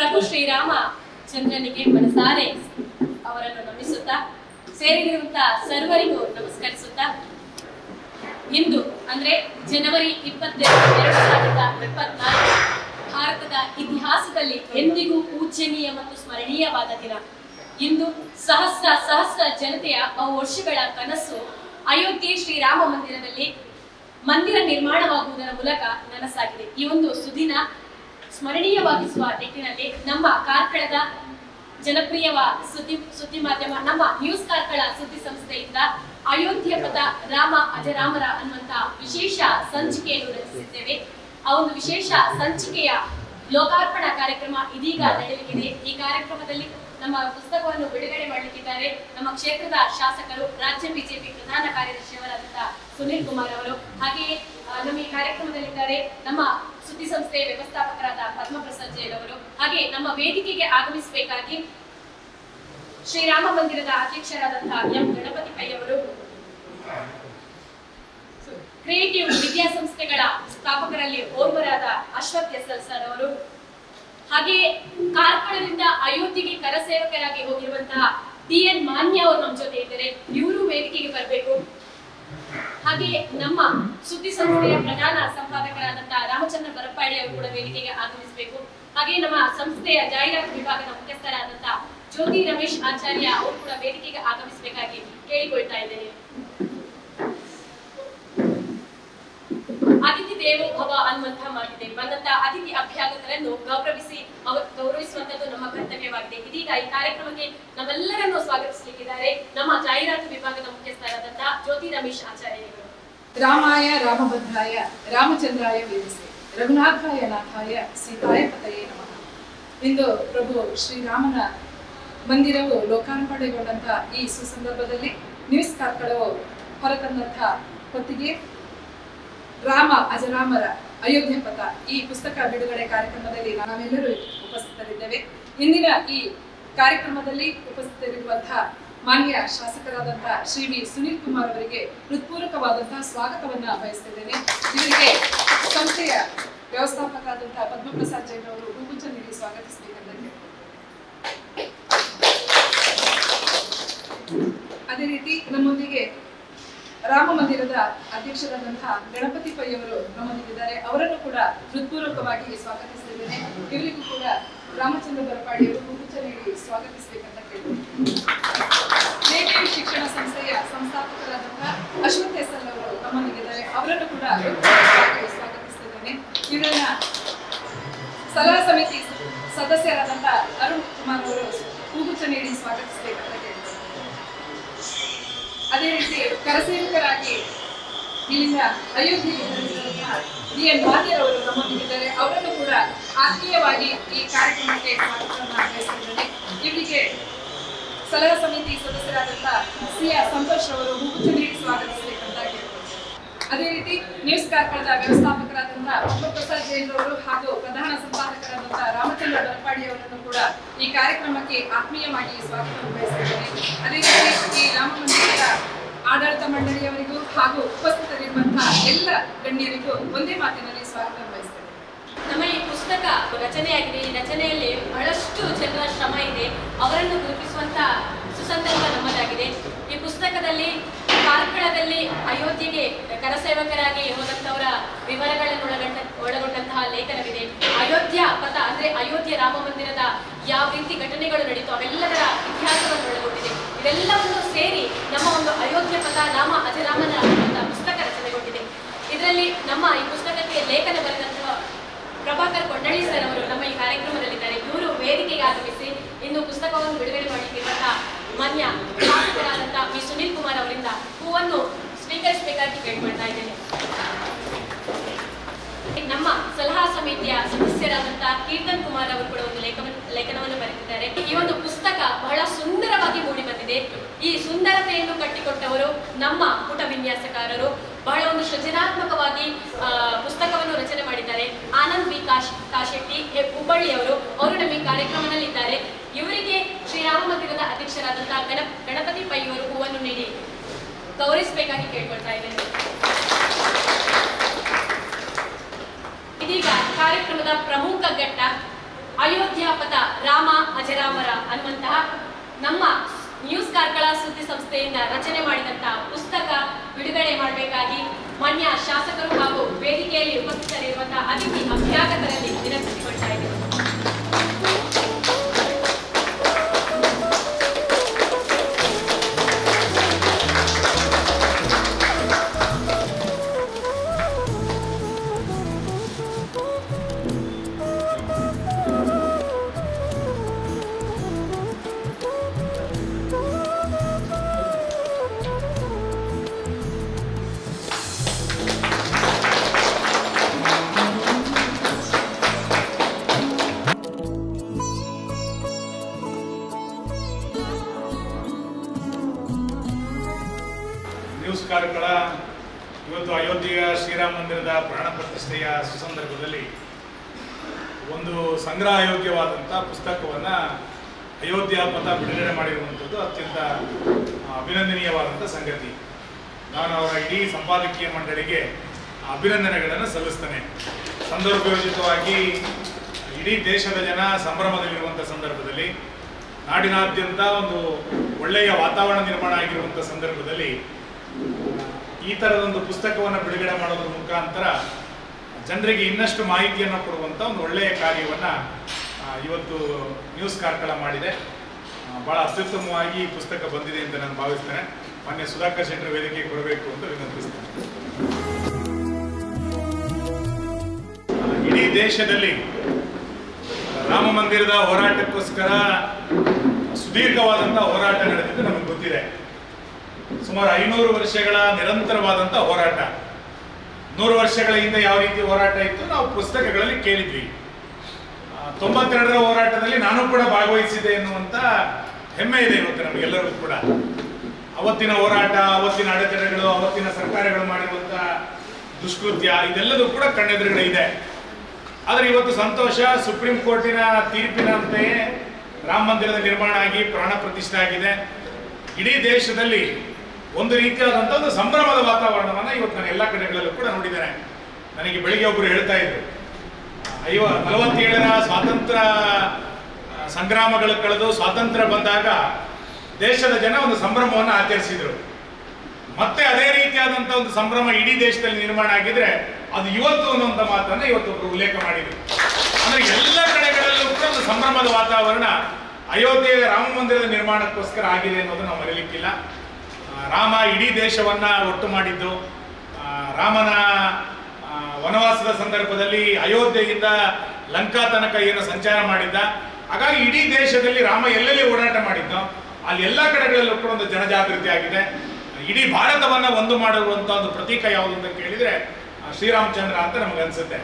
ಪ್ರಭು ಶ್ರೀರಾಮ ಚಂದ್ರನಿಗೆ ಮನಸಾರೆ ಅವರನ್ನು ನಮಿಸುತ್ತಾ ಸೇರಿರುವಂತಹ ಸರ್ವರಿಗೂ ನಮಸ್ಕರಿಸುತ್ತಾ ಇಂದು ಅಂದ್ರೆ ಜನವರಿ 22, 2024 ಭಾರತದ ಇತಿಹಾಸದಲ್ಲಿ ಎಂದಿಗೂ ಪೂಜ್ಯನೀಯ ಮತ್ತು ಸ್ಮರಣೀಯವಾದ ದಿನ. ಇಂದು ಸಹಸ್ರ ಜನತೆಯ ವರ್ಷಗಳ ಕನಸು ಅಯೋಧ್ಯೆ ಶ್ರೀರಾಮ ಮಂದಿರದಲ್ಲಿ ಮಂದಿರ ನಿರ್ಮಾಣವಾಗುವುದರ ಮೂಲಕ ನನಸಾಗಿದೆ. ಈ ಒಂದು ಸುದಿನ ಸ್ಮರಣೀಯವಾಗಿಸುವ ನಿಟ್ಟಿನಲ್ಲಿ ನಮ್ಮ ಕಾರ್ಕಳದ ಜನಪ್ರಿಯವಾದ ಸುದ್ದಿ ಮಾಧ್ಯಮ ನಮ್ಮ ನ್ಯೂಸ್ ಕಾರ್ಕಳ ಸುದ್ದಿ ಸಂಸ್ಥೆಯಿಂದ ಅಯೋಧ್ಯೆ ಪಥ ರಾಮ ಅಜರಾಮರ ಅನ್ನುವಂತಹ ವಿಶೇಷ ಸಂಚಿಕೆಯನ್ನು ರಚಿಸಿದ್ದೇವೆ. ಆ ಒಂದು ವಿಶೇಷ ಸಂಚಿಕೆಯ ಲೋಕಾರ್ಪಣಾ ಕಾರ್ಯಕ್ರಮ ಇದೀಗ ನಡೆಯಲಿದೆ. ಈ ಕಾರ್ಯಕ್ರಮದಲ್ಲಿ ನಮ್ಮ ಪುಸ್ತಕವನ್ನು ಬಿಡುಗಡೆ ಮಾಡಲಿಕ್ಕಿದ್ದಾರೆ ನಮ್ಮ ಕ್ಷೇತ್ರದ ಶಾಸಕರು, ರಾಜ್ಯ ಬಿಜೆಪಿ ಪ್ರಧಾನ ಕಾರ್ಯದರ್ಶಿಯವರಾದಂತಹ ಸುನೀಲ್ ಕುಮಾರ್ ಅವರು. ಹಾಗೆಯೇ ನಮ್ಮ ಈ ಕಾರ್ಯಕ್ರಮದಲ್ಲಿದ್ದಾರೆ ನಮ್ಮ ಸುದ್ದಿ ಸಂಸ್ಥೆಯ ವ್ಯವಸ್ಥಾಪಕರಾದ ಪದ್ಮಪ್ರಸಾದ್ ಜೈನ್ ಅವರು. ಹಾಗೆ ನಮ್ಮ ವೇದಿಕೆಗೆ ಆಗಮಿಸಬೇಕಾಗಿ ಶ್ರೀರಾಮ ಮಂದಿರದ ಅಧ್ಯಕ್ಷರಾದಂತಹ ಎಂ ಗಣಪತಿ ಪೈ ಅವರು, ಕ್ರಿಯೇಟಿವ್ ವಿದ್ಯಾಸಂಸ್ಥೆಗಳ ಸ್ಥಾಪಕರಲ್ಲಿ ಓರ್ವರಾದ ಅಶ್ವಥ್ ಎಸ್ ಸರ್ ಅವರು, ಹಾಗೆಯೇ ಕಾರ್ಕಳದಿಂದ ಅಯೋಧ್ಯೆಗೆ ಕರಸೇವಕರಾಗಿ ಹೋಗಿರುವಂತಹ ಟಿ.ಎನ್. ಮಾನ್ಯ ಅವರು ನಮ್ಮ ಜೊತೆ ಇದ್ದಾರೆ. ಇವರು ವೇದಿಕೆಗೆ ಬರಬೇಕು. ಹಾಗೆಯೇ ನಮ್ಮ ಸುದ್ದಿ ಸಂಸ್ಥೆಯ ಪ್ರಧಾನ ಸಂಪಾದಕರಾದಂತಹ ರಾಮಚಂದ್ರ ಬರಪಾಡಿ ಅವರು ಕೂಡ ವೇದಿಕೆಗೆ ಆಗಮಿಸಬೇಕು. ಹಾಗೆ ನಮ್ಮ ಸಂಸ್ಥೆಯ ಜಾಹೀರಾತು ವಿಭಾಗದ ಮುಖ್ಯಸ್ಥರಾದಂತಹ ಜ್ಯೋತಿ ರಮೇಶ್ ಆಚಾರ್ಯ ಅವರು ಕೂಡ ವೇದಿಕೆಗೆ ಆಗಮಿಸಬೇಕಾಗಿ ಕೇಳಿಕೊಳ್ತಾ ಇದ್ದೇನೆ. ಅತಿಥಿ ದೇವೋ ಭವ ಅನ್ನುವಂತಹ ಮಾತಿದೆ. ಬಂದಂತಹ ಅತಿಥಿ ಅಭ್ಯಾಗತರನ್ನು ಗೌರವಿಸುವಂತದ್ದು ನಮ್ಮ ಕರ್ತವ್ಯವಾಗಿದೆ. ಇದೀಗ ಈ ಕಾರ್ಯಕ್ರಮಕ್ಕೆ ನಮ್ಮೆಲ್ಲರನ್ನು ಸ್ವಾಗತಿಸಲಿಕ್ಕಿದ್ದಾರೆ ನಮ್ಮ ಜಾಹೀರಾತು ವಿಭಾಗದ ಮುಖ್ಯಸ್ಥರಾದಂತಹ ಜ್ಯೋತಿ ರಮೇಶ್ ಆಚಾರ್ಯರು. ರಾಮಾಯ ರಾಮಭದ್ರಾಯ ರಾಮಚಂದ್ರಾಯ ವೇದಿಸೆ ರಘುನಾಥಾಯ ನಾಥಾಯ ಸೀತಾಯ ಪತಯೇ ನಮಃ. ಇಂದು ಪ್ರಭು ಶ್ರೀರಾಮನ ಮಂದಿರವು ಲೋಕಾರ್ಪಣೆಗೊಂಡಂತಹ ಈ ಸುಸಂದರ್ಭದಲ್ಲಿ ನ್ಯೂಸ್ ಕಾರ್ಕಳವು ಹೊರತಂದಂತಹ ಹೊತ್ತಿಗೆ ರಾಮ ಅಜರಾಮರ ಅಯೋಧ್ಯೆ ಪಥ ಈ ಪುಸ್ತಕ ಬಿಡುಗಡೆ ಕಾರ್ಯಕ್ರಮದಲ್ಲಿ ನಾವೆಲ್ಲರೂ ಉಪಸ್ಥಿತರಿದ್ದೇವೆ. ಇಂದಿನ ಈ ಕಾರ್ಯಕ್ರಮದಲ್ಲಿ ಉಪಸ್ಥಿತರಿರುವಂತಹ ಮಾನ್ಯ ಶಾಸಕರಾದಂತಹ ಶ್ರೀ ವಿ ಸುನೀಲ್ ಕುಮಾರ್ ಅವರಿಗೆ ಹೃತ್ಪೂರ್ವಕವಾದಂತಹ ಸ್ವಾಗತವನ್ನ ಬಯಸ್ತಿದ್ದೇನೆ. ಇವರಿಗೆ ಸಂಸ್ಥೆಯ ವ್ಯವಸ್ಥಾಪಕರಾದಂತಹ ಪದ್ಮಪ್ರಸಾದ್ ಜೈನ್ ಅವರು ಹೂಗುಚ್ಛ ನೀಡಿ ಸ್ವಾಗತಿಸಬೇಕಂತ. ಅದೇ ರೀತಿ ನಮ್ಮೊಂದಿಗೆ ರಾಮ ಮಂದಿರದ ಅಧ್ಯಕ್ಷರಾದಂತಹ ಗಣಪತಿ ಪೈ ಅವರು ನಮ್ಮೊಂದಿಗಿದ್ದಾರೆ. ಅವರನ್ನು ಕೂಡ ಹೃತ್ಪೂರ್ವಕವಾಗಿ ಸ್ವಾಗತಿಸಿದ್ದೇನೆ. ಇವರಿಗೂ ಕೂಡ ರಾಮಚಂದ್ರ ಬರಪಾಡಿ ಅವರು ಹೂಗುಚ್ಛ ನೀಡಿ ಸ್ವಾಗತಿಸಬೇಕಂತ ಕೇಳಿದ್ದೇನೆ. ಶಿಕ್ಷಣ ಸಂಸ್ಥೆಯ ಸಂಸ್ಥಾಪಕರಾದಂತಹ ಅಶ್ವಥ್ ಎಸ್ ಅವರು ನಮ್ಮೊಂದಿಗಿದ್ದಾರೆ. ಅವರನ್ನು ಕೂಡ ಸ್ವಾಗತಿಸಿದ್ದೇನೆ. ಇವರನ್ನ ಸಲಹಾ ಸಮಿತಿ ಸದಸ್ಯರಾದಂತಹ ಅರುಣ್ ಕುಮಾರ್ ಅವರು ಹೂಗುಚ್ಛ ನೀಡಿ ಸ್ವಾಗತಿಸಬೇಕಂತ ಕೇಳಿದ್ದೇನೆ. ಅದೇ ರೀತಿ ಕರಸೇವಕರಾಗಿ ಇಲ್ಲಿಂದ ಅಯೋಧ್ಯೆಗೆ ಬಂದಿರುವಂತಹ ಟಿ.ಎನ್. ಮಾನ್ಯರವರು ನಮ್ಮೊಂದಿಗಿದ್ದಾರೆ. ಅವರನ್ನು ಕೂಡ ಆತ್ಮೀಯವಾಗಿ ಈ ಕಾರ್ಯಕ್ರಮಕ್ಕೆ ಸ್ವಾಗತವನ್ನು ಬಯಸಿದ್ದೇನೆ. ಇವರಿಗೆ ಸಲಹಾ ಸಮಿತಿ ಸದಸ್ಯರಾದಂತಹ ಸಿ.ಆರ್. ಸಂತೋಷ್ ಅವರು ಹೂಗುಚ್ಛ ನೀಡಿ ಸ್ವಾಗತಿಸಬೇಕಂತ ಕೇಳಿದ್ದಾರೆ. ಅದೇ ರೀತಿ ನ್ಯೂಸ್ ಕಾರ್ಕಳದ ವ್ಯವಸ್ಥಾಪಕರಾದಂತಹ ಪದ್ಮಪ್ರಸಾದ್ ಜೈನ್ ಅವರು ಹಾಗೂ ಪ್ರಧಾನ ಸಂಪಾದಕರಾದಂತಹ ರಾಮಚಂದ್ರ ಬರಪಾಡಿ ಅವರನ್ನು ಕೂಡ ಈ ಕಾರ್ಯಕ್ರಮಕ್ಕೆ ಆತ್ಮೀಯವಾಗಿ ಸ್ವಾಗತವನ್ನು ಬಯಸಿದ್ದೇನೆ. ಅದೇ ರೀತಿ ಈ ರಾಮ ಮಂದಿರದ ಆಡಳಿತ ಮಂಡಳಿಯವರಿಗೂ ಹಾಗೂ ಉಪಸ್ಥಿತರಿರುವಂತಹ ಎಲ್ಲ ಗಣ್ಯರಿಗೂ ಒಂದೇ ಮಾತಿನಲ್ಲಿ ಸ್ವಾಗತ ಬಯಸ್ತೇನೆ. ನಮ್ಮ ಈ ಪುಸ್ತಕ ರಚನೆಯಾಗಿದೆ. ಈ ರಚನೆಯಲ್ಲಿ ಬಹಳಷ್ಟು ಜನರ ಶ್ರಮ ಇದೆ. ಅವರನ್ನು ಗುರುತಿಸುವಂತಹ ಸುಸಂದರ್ಭ ನಮ್ಮದಾಗಿದೆ. ಈ ಪುಸ್ತಕದಲ್ಲಿ ಕಾರ್ಕಳದಲ್ಲಿ ಅಯೋಧ್ಯೆಗೆ ಕರಸೇವಕರಾಗಿ ಹೋದಂತವರ ವಿವರಗಳನ್ನು ಒಳಗೊಂಡಂತಹ ಲೇಖನವಿದೆ. ಅಯೋಧ್ಯ ಪಥ ಅಂದ್ರೆ ಅಯೋಧ್ಯೆ ರಾಮ ಮಂದಿರದ ಯಾವ ರೀತಿ ಘಟನೆಗಳು ನಡೀತು ಅವೆಲ್ಲದರ ಇತಿಹಾಸವನ್ನು ಒಳಗೊಂಡಿದೆ. ಇವೆಲ್ಲವನ್ನು ಸೇರಿ ನಮ್ಮ ಒಂದು ಅಯೋಧ್ಯ ಪಥ ರಾಮ ಅಜರಾಮನ ಪುಸ್ತಕ ರಚನೆಗೊಂಡಿದೆ. ಇದರಲ್ಲಿ ನಮ್ಮ ಈ ಪುಸ್ತಕಕ್ಕೆ ಲೇಖನ ಬರೆದಂತಹ ಪ್ರಭಾಕರ್ ಕೊಂಡಳ್ಳಿ ಸರ್ ಅವರು ನಮ್ಮ ಈ ಕಾರ್ಯಕ್ರಮದಲ್ಲಿದ್ದಾರೆ. ಇವರು ವೇದಿಕೆಗೆ ಆಗಮಿಸಿ ಇನ್ನು ಪುಸ್ತಕವನ್ನು ಬಿಡುಗಡೆ ಮಾಡಲಿಕ್ಕಿರುವಂತಹ ಮಾನ್ಯ ಶಾಸಕರಾದಂತಹ ವಿ ಸುನೀಲ್ ಕುಮಾರ್ ಅವರಿಂದ ಹೂವನ್ನು ಸ್ವೀಕರಿಸಬೇಕಾಗಿ ಕೇಳ್ಕೊಳ್ತಾ ಇದ್ದೇನೆ. ನಮ್ಮ ಸಲಹಾ ಸಮಿತಿಯ ಸದಸ್ಯರಾದಂತಹ ಕೀರ್ತನ್ ಕುಮಾರ್ ಅವರು ಕೂಡ ಒಂದು ಲೇಖನವನ್ನು ಬರೆದಿದ್ದಾರೆ. ಈ ಒಂದು ಪುಸ್ತಕ ಬಹಳ ಸುಂದರವಾಗಿ ಮೂಡಿ ಬಂದಿದೆ. ಈ ಸುಂದರತೆಯನ್ನು ಕಟ್ಟಿಕೊಟ್ಟವರು ನಮ್ಮ ಪುಟ ವಿನ್ಯಾಸಕಾರರು. ಬಹಳ ಒಂದು ಸೃಜನಾತ್ಮಕವಾಗಿ ಪುಸ್ತಕವನ್ನು ರಚನೆ ಮಾಡಿದ್ದಾರೆ. ಆನಂದ್ ವಿ ಕಾಶೆಟ್ಟಿ ಹುಬ್ಬಳ್ಳಿ ಅವರು ನಮ್ಮ ಈ ಕಾರ್ಯಕ್ರಮದಲ್ಲಿದ್ದಾರೆ. ಇವರಿಗೆ ಶ್ರೀರಾಮ ಮಂದಿರದ ಅಧ್ಯಕ್ಷರಾದಂತಹ ಗಣಪತಿ ಪೈ ಅವರು ಹೂವನ್ನು ನೀಡಿ ಗೌರವಿಸಬೇಕಾಗಿ ಕೇಳ್ಕೊಳ್ತಾ ಇದ್ದೇನೆ. ಇದೀಗ ಕಾರ್ಯಕ್ರಮದ ಪ್ರಮುಖ ಘಟ್ಟ ಅಯೋಧ್ಯ ಪಥ ರಾಮ ಅಜರಾಮರ ಅನ್ನುವಂತಹ ನಮ್ಮ ನ್ಯೂಸ್ ಕಾರ್ಕಳ ಸುದ್ದಿ ಸಂಸ್ಥೆಯಿಂದ ರಚನೆ ಮಾಡಿದಂತಹ ಪುಸ್ತಕ ಬಿಡುಗಡೆ ಮಾಡಬೇಕಾಗಿ ಮಾನ್ಯ ಶಾಸಕರು ಹಾಗೂ ವೇದಿಕೆಯಲ್ಲಿ ಉಪಸ್ಥಿತರಿರುವಂತಹ ಅತಿಥಿ ಅಭ್ಯಾಗತರಲ್ಲಿ ವಿನಂತಿಸಿಕೊಳ್ತಾ ಇದ್ದೇವೆ. ನ್ಯೂಸ್ ಕಾರ್ಕಳ ಇವತ್ತು ಅಯೋಧ್ಯೆಯ ಶ್ರೀರಾಮ ಮಂದಿರದ ಪ್ರಾಣ ಪ್ರತಿಷ್ಠೆಯ ಸುಸಂದರ್ಭದಲ್ಲಿ ಒಂದು ಸಂಗ್ರಹಯೋಗ್ಯವಾದಂಥ ಪುಸ್ತಕವನ್ನು ಅಯೋಧ್ಯ ಪಥ ಬಿಡುಗಡೆ ಮಾಡಿರುವಂಥದ್ದು ಅತ್ಯಂತ ಅಭಿನಂದನೀಯವಾದಂಥ ಸಂಗತಿ. ನಾನು ಅವರ ಇಡೀ ಸಂಪಾದಕೀಯ ಮಂಡಳಿಗೆ ಅಭಿನಂದನೆಗಳನ್ನು ಸಲ್ಲಿಸ್ತೇನೆ. ಸಂದರ್ಭೋಚಿತವಾಗಿ ಇಡೀ ದೇಶದ ಜನ ಸಂಭ್ರಮದಲ್ಲಿರುವಂಥ ಸಂದರ್ಭದಲ್ಲಿ, ನಾಡಿನಾದ್ಯಂತ ಒಂದು ಒಳ್ಳೆಯ ವಾತಾವರಣ ನಿರ್ಮಾಣ ಆಗಿರುವಂಥ ಸಂದರ್ಭದಲ್ಲಿ ಈ ಥರದೊಂದು ಪುಸ್ತಕವನ್ನು ಬಿಡುಗಡೆ ಮಾಡೋದ್ರ ಮುಖಾಂತರ ಜನರಿಗೆ ಇನ್ನಷ್ಟು ಮಾಹಿತಿಯನ್ನು ಕೊಡುವಂಥ ಒಂದು ಒಳ್ಳೆಯ ಕಾರ್ಯವನ್ನು ಇವತ್ತು ನ್ಯೂಸ್ ಕಾರ್ಕಳ ಮಾಡಿದೆ. ಭಾಳ ಅತ್ಯುತ್ತಮವಾಗಿ ಈ ಪುಸ್ತಕ ಬಂದಿದೆ ಅಂತ ನಾನು ಭಾವಿಸ್ತೇನೆ. ಮಾನ್ಯ ಸುಧಾಕರ್ ಶೆಟ್ಟರ್ ವೇದಿಕೆಗೆ ಬರಬೇಕು ಅಂತ ವಿನಂತಿಸ್ತೇನೆ. ಇಡೀ ದೇಶದಲ್ಲಿ ರಾಮ ಮಂದಿರದ ಹೋರಾಟಕ್ಕೋಸ್ಕರ ಸುದೀರ್ಘವಾದಂಥ ಹೋರಾಟ ನಡೆದಿದ್ದು ನಮಗೆ ಗೊತ್ತಿದೆ. ಸುಮಾರು 500 ವರ್ಷಗಳ ನಿರಂತರವಾದಂಥ ಹೋರಾಟ. 100 ವರ್ಷಗಳ ಹಿಂದೆ ಯಾವ ರೀತಿ ಹೋರಾಟ ಇತ್ತು ನಾವು ಪುಸ್ತಕಗಳಲ್ಲಿ ಕೇಳಿದ್ವಿ. 92ರ ಹೋರಾಟದಲ್ಲಿ ನಾನು ಕೂಡ ಭಾಗವಹಿಸಿದೆ ಎನ್ನುವಂಥ ಹೆಮ್ಮೆ ಇದೆ ಇವತ್ತು ನಮಗೆಲ್ಲರಿಗೂ ಕೂಡ. ಅವತ್ತಿನ ಹೋರಾಟ, ಅವತ್ತಿನ ಅಡೆತಡೆಗಳು, ಅವತ್ತಿನ ಸರ್ಕಾರಗಳು ಮಾಡಿರುವಂಥ ದುಷ್ಕೃತ್ಯ ಇದೆಲ್ಲದೂ ಕೂಡ ಕಣ್ಣೆದುರುಗಡೆ ಇದೆ. ಆದರೆ ಇವತ್ತು ಸಂತೋಷ, ಸುಪ್ರೀಂ ಕೋರ್ಟಿನ ತೀರ್ಪಿನಂತೆಯೇ ರಾಮ ಮಂದಿರದ ನಿರ್ಮಾಣ ಆಗಿ ಪ್ರಾಣ ಪ್ರತಿಷ್ಠೆ ಆಗಿದೆ. ಇಡೀ ದೇಶದಲ್ಲಿ ಒಂದು ರೀತಿಯಾದಂಥ ಒಂದು ಸಂಭ್ರಮದ ವಾತಾವರಣವನ್ನು ಇವತ್ತು ನಾನು ಎಲ್ಲ ಕಡೆಗಳಲ್ಲೂ ಕೂಡ ನೋಡಿದ್ದೇನೆ. ನನಗೆ ಬೆಳಿಗ್ಗೆ ಒಬ್ಬರು ಹೇಳ್ತಾ ಇದ್ರು, 47ರ ಸ್ವಾತಂತ್ರ್ಯ ಸಂಗ್ರಾಮಗಳು ಕಳೆದು ಸ್ವಾತಂತ್ರ್ಯ ಬಂದಾಗ ದೇಶದ ಜನ ಒಂದು ಸಂಭ್ರಮವನ್ನು ಆಚರಿಸಿದ್ರು. ಮತ್ತೆ ಅದೇ ರೀತಿಯಾದಂಥ ಒಂದು ಸಂಭ್ರಮ ಇಡೀ ದೇಶದಲ್ಲಿ ನಿರ್ಮಾಣ ಆಗಿದ್ರೆ ಅದು ಇವತ್ತು ಅನ್ನುವಂಥ ಮಾತನ್ನು ಇವತ್ತೊಬ್ಬರು ಉಲ್ಲೇಖ ಮಾಡಿದ್ರು. ಅಂದ್ರೆ ಎಲ್ಲ ಕಡೆಗಳಲ್ಲೂ ಕೂಡ ಒಂದು ಸಂಭ್ರಮದ ವಾತಾವರಣ ಅಯೋಧ್ಯೆ ರಾಮ ಮಂದಿರದ ನಿರ್ಮಾಣಕ್ಕೋಸ್ಕರ ಆಗಿದೆ ಅನ್ನೋದು ನಾವು ಮರೆಯಲಿಕ್ಕಿಲ್ಲ. ರಾಮ ಇಡೀ ದೇಶವನ್ನ ಒಟ್ಟು ಮಾಡಿದ್ದು, ರಾಮನ ವನವಾಸದ ಸಂದರ್ಭದಲ್ಲಿ ಅಯೋಧ್ಯೆಯಿಂದ ಲಂಕಾ ತನಕ ಏನು ಸಂಚಾರ ಮಾಡಿದ್ದ. ಹಾಗಾಗಿ ಇಡೀ ದೇಶದಲ್ಲಿ ರಾಮ ಎಲ್ಲೆಲ್ಲಿ ಓಡಾಟ ಮಾಡಿದ್ದೋ ಅಲ್ಲಿ ಎಲ್ಲ ಕಡೆಗಳಲ್ಲೂ ಕೂಡ ಒಂದು ಜನಜಾಗೃತಿ ಆಗಿದೆ. ಇಡೀ ಭಾರತವನ್ನ ಒಂದು ಮಾಡುವಂತ ಒಂದು ಪ್ರತೀಕ ಯಾವುದು ಅಂತ ಕೇಳಿದ್ರೆ ಶ್ರೀರಾಮಚಂದ್ರ ಅಂತ ನಮಗನ್ಸುತ್ತೆ.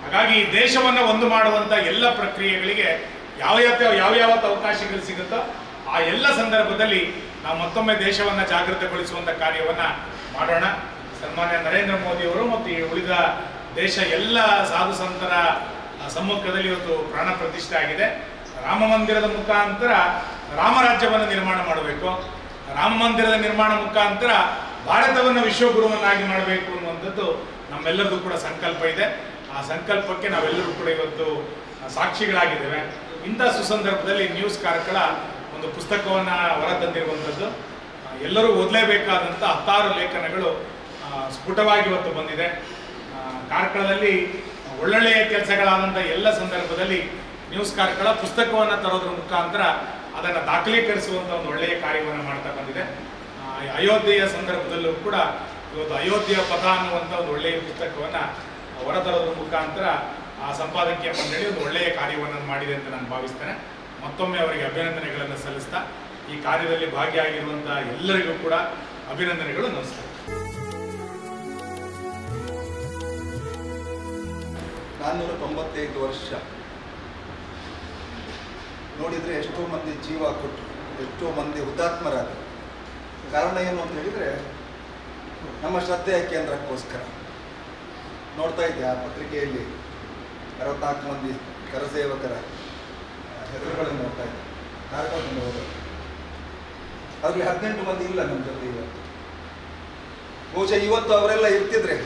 ಹಾಗಾಗಿ ದೇಶವನ್ನ ಒಂದು ಮಾಡುವಂತ ಎಲ್ಲ ಪ್ರಕ್ರಿಯೆಗಳಿಗೆ ಯಾವ್ಯಾವತ್ತು ಅವಕಾಶಗಳು ಸಿಗುತ್ತೋ ಆ ಎಲ್ಲ ಸಂದರ್ಭದಲ್ಲಿ ನಾವು ಮತ್ತೊಮ್ಮೆ ದೇಶವನ್ನ ಜಾಗೃತಗೊಳಿಸುವಂತ ಕಾರ್ಯವನ್ನ ಮಾಡೋಣ. ಸನ್ಮಾನ್ಯ ನರೇಂದ್ರ ಮೋದಿ ಅವರು ಮತ್ತು ಈ ಉಳಿದ ದೇಶ ಎಲ್ಲ ಸಾಧು ಸಂತರ ಸಮ್ಮುಖದಲ್ಲಿ ಇವತ್ತು ಪ್ರಾಣ ಪ್ರತಿಷ್ಠೆ ಆಗಿದೆ. ರಾಮ ಮಂದಿರದ ಮುಖಾಂತರ ರಾಮರಾಜ್ಯವನ್ನು ನಿರ್ಮಾಣ ಮಾಡಬೇಕು. ರಾಮ ಮಂದಿರದ ನಿರ್ಮಾಣ ಮುಖಾಂತರ ಭಾರತವನ್ನು ವಿಶ್ವಗುರುವನ್ನಾಗಿ ಮಾಡಬೇಕು ಅನ್ನುವಂಥದ್ದು ನಮ್ಮೆಲ್ಲರದು ಕೂಡ ಸಂಕಲ್ಪ ಇದೆ. ಆ ಸಂಕಲ್ಪಕ್ಕೆ ನಾವೆಲ್ಲರೂ ಕೂಡ ಇವತ್ತು ಸಾಕ್ಷಿಗಳಾಗಿದ್ದೇವೆ. ಇಂಥ ಸುಸಂದರ್ಭದಲ್ಲಿ ನ್ಯೂಸ್ ಕಾರ್ಕಳ ಒಂದು ಪುಸ್ತಕವನ್ನು ಹೊರತಂದಿರುವಂಥದ್ದು ಎಲ್ಲರೂ ಓದಲೇಬೇಕಾದಂಥ 10 ಲೇಖನಗಳು ಸ್ಫುಟವಾಗಿ ಇವತ್ತು ಬಂದಿದೆ. ಕಾರ್ಕಳದಲ್ಲಿ ಒಳ್ಳೊಳ್ಳೆಯ ಕೆಲಸಗಳಾದಂಥ ಎಲ್ಲ ಸಂದರ್ಭದಲ್ಲಿ ನ್ಯೂಸ್ ಕಾರ್ಕಳ ಪುಸ್ತಕವನ್ನು ತರೋದ್ರ ಮುಖಾಂತರ ಅದನ್ನು ದಾಖಲೀಕರಿಸುವಂಥ ಒಂದು ಒಳ್ಳೆಯ ಕಾರ್ಯವನ್ನು ಮಾಡ್ತಾ ಬಂದಿದೆ. ಅಯೋಧ್ಯೆಯ ಸಂದರ್ಭದಲ್ಲೂ ಕೂಡ ಇವತ್ತು ಅಯೋಧ್ಯೆಯ ಪಥ ಅನ್ನುವಂಥ ಒಂದು ಒಳ್ಳೆಯ ಪುಸ್ತಕವನ್ನು ಹೊರತರೋದ್ರ ಮುಖಾಂತರ ಆ ಸಂಪಾದಕೀಯ ಮಂಡಳಿ ಒಂದು ಒಳ್ಳೆಯ ಕಾರ್ಯವನ್ನು ಮಾಡಿದೆ ಅಂತ ನಾನು ಭಾವಿಸ್ತೇನೆ. ಮತ್ತೊಮ್ಮೆ ಅವರಿಗೆ ಅಭಿನಂದನೆಗಳನ್ನು ಸಲ್ಲಿಸ್ತಾ ಈ ಕಾರ್ಯದಲ್ಲಿ ಭಾಗಿಯಾಗಿರುವಂಥ ಎಲ್ಲರಿಗೂ ಕೂಡ ಅಭಿನಂದನೆಗಳು. ನಮಸ್ಕಾರ. 495 ವರ್ಷ ನೋಡಿದರೆ ಎಷ್ಟೋ ಮಂದಿ ಜೀವ ಕೊಟ್ಟರು, ಎಷ್ಟೋ ಮಂದಿ ಹುತಾತ್ಮರಾದರು. ಕಾರಣ ಏನು ಅಂತ ಹೇಳಿದರೆ ನಮ್ಮ ಶ್ರದ್ಧೆಯ ಕೇಂದ್ರಕ್ಕೋಸ್ಕರ. ನೋಡ್ತಾ ಇದ್ದೆ ಆ ಪತ್ರಿಕೆಯಲ್ಲಿ 64 ಮಂದಿ ಕರಸೇವಕರ ಹೆಸರುಗಳನ್ನು ನೋಡ್ತಾ ಇದ್ದೆ. ಕಾರ್ಕಳದಿಂದ ಹೋದರು. ಅದರಲ್ಲಿ 18 ಮಂದಿ ಇಲ್ಲ ನಮ್ಮ ಜೊತೆ ಇವತ್ತು. ಬಹುಶಃ ಇವತ್ತು ಅವರೆಲ್ಲ ಇರ್ತಿದ್ರೆ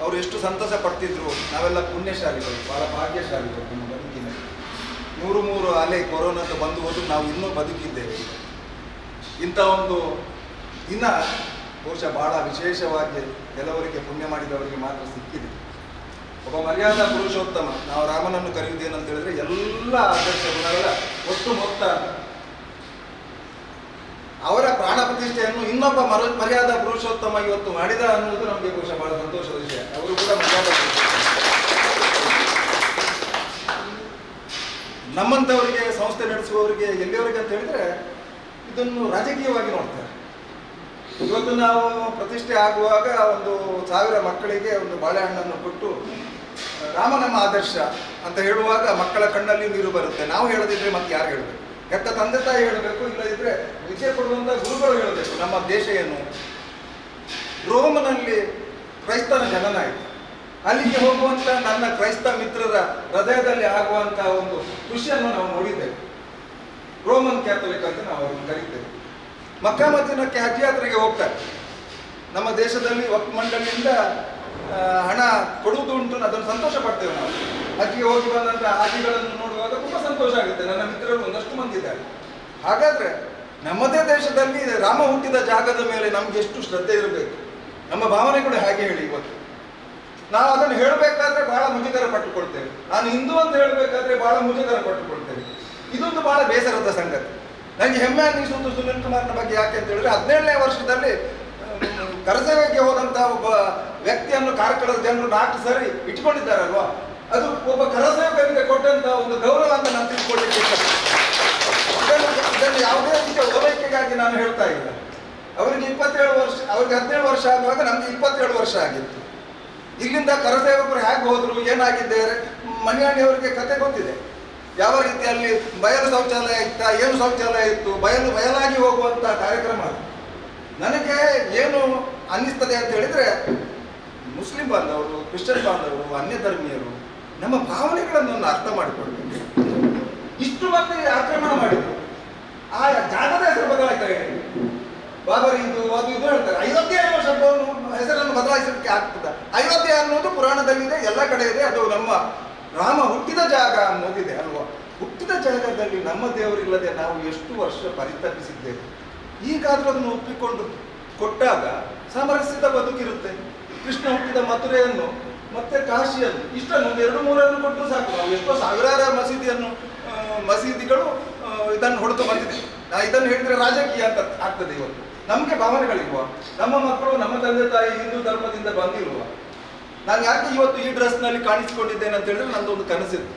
ಅವರು ಎಷ್ಟು ಸಂತಸ ಪಡ್ತಿದ್ರು. ನಾವೆಲ್ಲ ಪುಣ್ಯಶಾಲಿಗಳು, ಬಹಳ ಭಾಗ್ಯಶಾಲಿಗಳು ನಮ್ಮ ಬದುಕಿನಲ್ಲಿ. ಮೂರು ಅಲೆ ಕೊರೋನಾದ ಬಂದು ಹೋದ್ರು ನಾವು ಇನ್ನೂ ಬದುಕಿದ್ದೇವೆ. ಇಂಥ ಒಂದು ದಿನ ಬಹುಶಃ ಬಹಳ ವಿಶೇಷವಾಗಿ ಕೆಲವರಿಗೆ ಪುಣ್ಯ ಮಾಡಿದವರಿಗೆ ಮಾತ್ರ ಸಿಕ್ಕಿದೆ. ಒಬ್ಬ ಮರ್ಯಾದಾ ಪುರುಷೋತ್ತಮ, ನಾವು ರಾಮನನ್ನು ಕರೆಯುವುದೇನಂತ ಹೇಳಿದ್ರೆ ಎಲ್ಲ ಆದರ್ಶ ಗುಣಗಳ ಒಟ್ಟು ಮೊತ್ತ. ಅವರ ಪ್ರಾಣ ಪ್ರತಿಷ್ಠೆಯನ್ನು ಇನ್ನೊಬ್ಬ ಮರ್ಯಾದಾ ಪುರುಷೋತ್ತಮ ಇವತ್ತು ಮಾಡಿದ ಅನ್ನುವುದು ನಮಗೆ ಬಹುಶಃ ಬಹಳ ಸಂತೋಷದ ವಿಷಯ. ಅವರು ಕೂಡ ಮರ್ಯಾದಾ ನಮ್ಮಂಥವರಿಗೆ, ಸಂಸ್ಥೆ ನಡೆಸುವವರಿಗೆ, ಎಲ್ಲಿಯವರಿಗೆ ಅಂತ ಹೇಳಿದ್ರೆ ಇದನ್ನು ರಾಜಕೀಯವಾಗಿ ನೋಡ್ತಾರೆ. ಇವತ್ತು ನಾವು ಪ್ರತಿಷ್ಠೆ ಆಗುವಾಗ 1,000 ಮಕ್ಕಳಿಗೆ ಒಂದು ಬಾಳೆಹಣ್ಣನ್ನು ಕೊಟ್ಟು ರಾಮ ನಮ್ಮ ಆದರ್ಶ ಅಂತ ಹೇಳುವಾಗ ಮಕ್ಕಳ ಕಣ್ಣಲ್ಲಿ ನೀರು ಬರುತ್ತೆ. ನಾವು ಹೇಳದಿದ್ರೆ ಮತ್ತೆ ಯಾರು ಹೇಳಬೇಕು? ಹೆತ್ತ ತಂದೆ ತಾಯಿ ಹೇಳಬೇಕು, ಇಲ್ಲದಿದ್ರೆ ವಿದ್ಯೆ ಕೊಡುವಂಥ ಗುರುಗಳು ಹೇಳಬೇಕು ನಮ್ಮ ದೇಶ ಏನು. ರೋಮನಲ್ಲಿ ಕ್ರೈಸ್ತನ ಜನನ ಆಯಿತು. ಅಲ್ಲಿಗೆ ಹೋಗುವಂಥ ನನ್ನ ಕ್ರೈಸ್ತ ಮಿತ್ರರ ಹೃದಯದಲ್ಲಿ ಆಗುವಂಥ ಒಂದು ಖುಷಿಯನ್ನು ನಾವು ನೋಡಿದ್ದೇವೆ. ರೋಮನ್ ಕ್ಯಾಥೋಲಿಕ್ ಅಂತ ನಾವು ಅವ್ರನ್ನ ಕರೀತೇವೆ. ಮಕ್ಕಾ ಮದೀನಕ್ಕೆ ಹಜ್ ಯಾತ್ರೆಗೆ ಹೋಗ್ತಾರೆ. ನಮ್ಮ ದೇಶದಲ್ಲಿ ವಕ್ಫ್ ಮಂಡಳಿಯಿಂದ ಹಣ ಕೊಡುವುದು ಉಂಟು, ಅದನ್ನು ಸಂತೋಷ ಪಡ್ತೇವೆ ನಾವು. ಹಜ್ಗೆ ಹೋಗಿ ಬಂದಂಥ ಹಾಜಿಗಳನ್ನು ನೋಡುವಾಗ ತುಂಬ ಸಂತೋಷ ಆಗುತ್ತೆ. ನನ್ನ ಮಿತ್ರರು ಒಂದಷ್ಟು ಮಂದಿ ಇದ್ದಾರೆ. ಹಾಗಾದ್ರೆ ನಮ್ಮದೇ ದೇಶದಲ್ಲಿ ರಾಮ ಹುಟ್ಟಿದ ಜಾಗದ ಮೇಲೆ ನಮ್ಗೆ ಎಷ್ಟು ಶ್ರದ್ಧೆ ಇರಬೇಕು. ನಮ್ಮ ಭಾವನೆಗಳು ಹೇಗೆ ಹೇಳಿ ಇವತ್ತು ನಾವು ಅದನ್ನು ಹೇಳಬೇಕಾದ್ರೆ ಬಹಳ ಮುಜುಗರ ಪಟ್ಟುಕೊಳ್ತೇವೆ. ನಾನು ಹಿಂದೂ ಅಂತ ಹೇಳಬೇಕಾದ್ರೆ ಬಹಳ ಮುಜುಗರ ಪಟ್ಟುಕೊಳ್ತೇವೆ. ಇದೊಂದು ಬಹಳ ಬೇಸರದ ಸಂಗತಿ. ನನಗೆ ಹೆಮ್ಮೆ ಅನ್ನಿಸುವುದು ಸುನಿಲ್ ಕುಮಾರ್ನ ಬಗ್ಗೆ. ಯಾಕೆ ಅಂತ ಹೇಳಿದ್ರೆ 17ನೇ ವರ್ಷದಲ್ಲಿ ಕರಸೇವೆಗೆ ಹೋದಂತ ಒಬ್ಬ ವ್ಯಕ್ತಿಯನ್ನು ಕಾರ್ಕಳದ ಜನರು 4 ಸರಿ ಇಟ್ಕೊಂಡಿದ್ದಾರಲ್ವಾ, ಅದು ಒಬ್ಬ ಕರಸೇವಕರಿಗೆ ಕೊಟ್ಟಂತ ಒಂದು ಗೌರವ ಅಂತ ನಾನು ತಿಳ್ಕೊಳ್ಳಿಕ್ಕೆ ಇದನ್ನು ಯಾವುದೇ ರೀತಿಯ ಓಲೈಕೆಗಾಗಿ ನಾನು ಹೇಳ್ತಾ ಇಲ್ಲ. ಅವರಿಗೆ 27 ವರ್ಷ, ಅವ್ರಿಗೆ 17 ವರ್ಷ ಆಗುವಾಗ ನಮ್ಗೆ 27 ವರ್ಷ ಆಗಿತ್ತು. ಇಲ್ಲಿಂದ ಕರಸೇವಕರು ಹೇಗೆ ಹೋದ್ರು, ಏನಾಗಿದ್ದಾರೆ, ಮನೆಯಾಣಿಯವರಿಗೆ ಕತೆ ಗೊತ್ತಿದೆ. ಯಾವ ರೀತಿಯಲ್ಲಿ ಬಯಲು ಶೌಚಾಲಯ ಇತ್ತ, ಏನು ಶೌಚಾಲಯ ಇತ್ತು, ಬಯಲಾಗಿ ಹೋಗುವಂತ ಕಾರ್ಯಕ್ರಮ. ನನಗೆ ಏನು ಅನ್ನಿಸ್ತದೆ ಅಂತ ಹೇಳಿದ್ರೆ, ಮುಸ್ಲಿಂ ಬಾಂಧವರು, ಕ್ರಿಶ್ಚಿಯನ್ ಬಾಂಧವರು, ಅನ್ಯ ಧರ್ಮೀಯರು ನಮ್ಮ ಭಾವನೆಗಳನ್ನು ಅರ್ಥ ಮಾಡಿಕೊಳ್ಬೇಕು. ಇಷ್ಟು ಮಂದಿ ಆಕ್ರಮಣ ಮಾಡಿದ್ರು, ಆ ಜಾಗದ ಹೆಸರು ಬದಲಾಯ್ತಾರೆ. ಬಾಬರಿ ಇದು ಅದು ಇದು ಹೇಳ್ತಾರೆ. ಅಯೋಧ್ಯೆ ಅನ್ನೋ ಶಬ್ದವನ್ನು ಹೆಸರನ್ನು ಬದಲಾಯಿಸಲಿಕ್ಕೆ ಆಗ್ತದ? ಅಯೋಧ್ಯೆ ಅನ್ನೋದು ಪುರಾಣದಲ್ಲಿದೆ, ಎಲ್ಲ ಕಡೆ ಇದೆ. ಅದು ನಮ್ಮ ರಾಮ ಹುಟ್ಟಿದ ಜಾಗ ಅನ್ನೋದಿದೆ ಅಲ್ವಾ. ಹುಟ್ಟಿದ ಜಾಗದಲ್ಲಿ ನಮ್ಮ ದೇವರಿಲ್ಲದೆ ನಾವು ಎಷ್ಟು ವರ್ಷ ಪರಿತಪಿಸಿದ್ದೇವೆ. ಈಗಾದ್ರೂ ಅದನ್ನು ಒಪ್ಪಿಕೊಂಡು ಕೊಟ್ಟಾಗ ಸಾಮರಸ್ಯದ ಬದುಕಿರುತ್ತೆ. ಕೃಷ್ಣ ಹುಟ್ಟಿದ ಮಥುರೆಯನ್ನು ಮತ್ತೆ ಕಾಶಿಯನ್ನು ಇಷ್ಟನ್ನು 2-3 ಕೊಟ್ಟು ಸಾಕು. ನಾವು ಎಷ್ಟೋ ಸಾವಿರಾರು ಮಸೀದಿಗಳು ಇದನ್ನು ಹೊಡೆದು ಬಂದಿದೆ. ಇದನ್ನು ಹೇಳಿದ್ರೆ ರಾಜಕೀಯ ಅಂತ ಆಗ್ತದೆ. ಇವತ್ತು ನಮಗೆ ಭಾವನೆಗಳಿಲ್ವಾ? ನಮ್ಮ ಮಕ್ಕಳು, ನಮ್ಮ ತಂದೆ ತಾಯಿ ಹಿಂದೂ ಧರ್ಮದಿಂದ ಬಂದಿಲ್ವಾ? ನಾನು ಯಾಕೆ ಇವತ್ತು ಈ ಡ್ರೆಸ್ನಲ್ಲಿ ಕಾಣಿಸಿಕೊಂಡಿದ್ದೇನೆ ಅಂತ ಹೇಳಿದ್ರೆ ನಂದೊಂದು ಕನಸಿತ್ತು.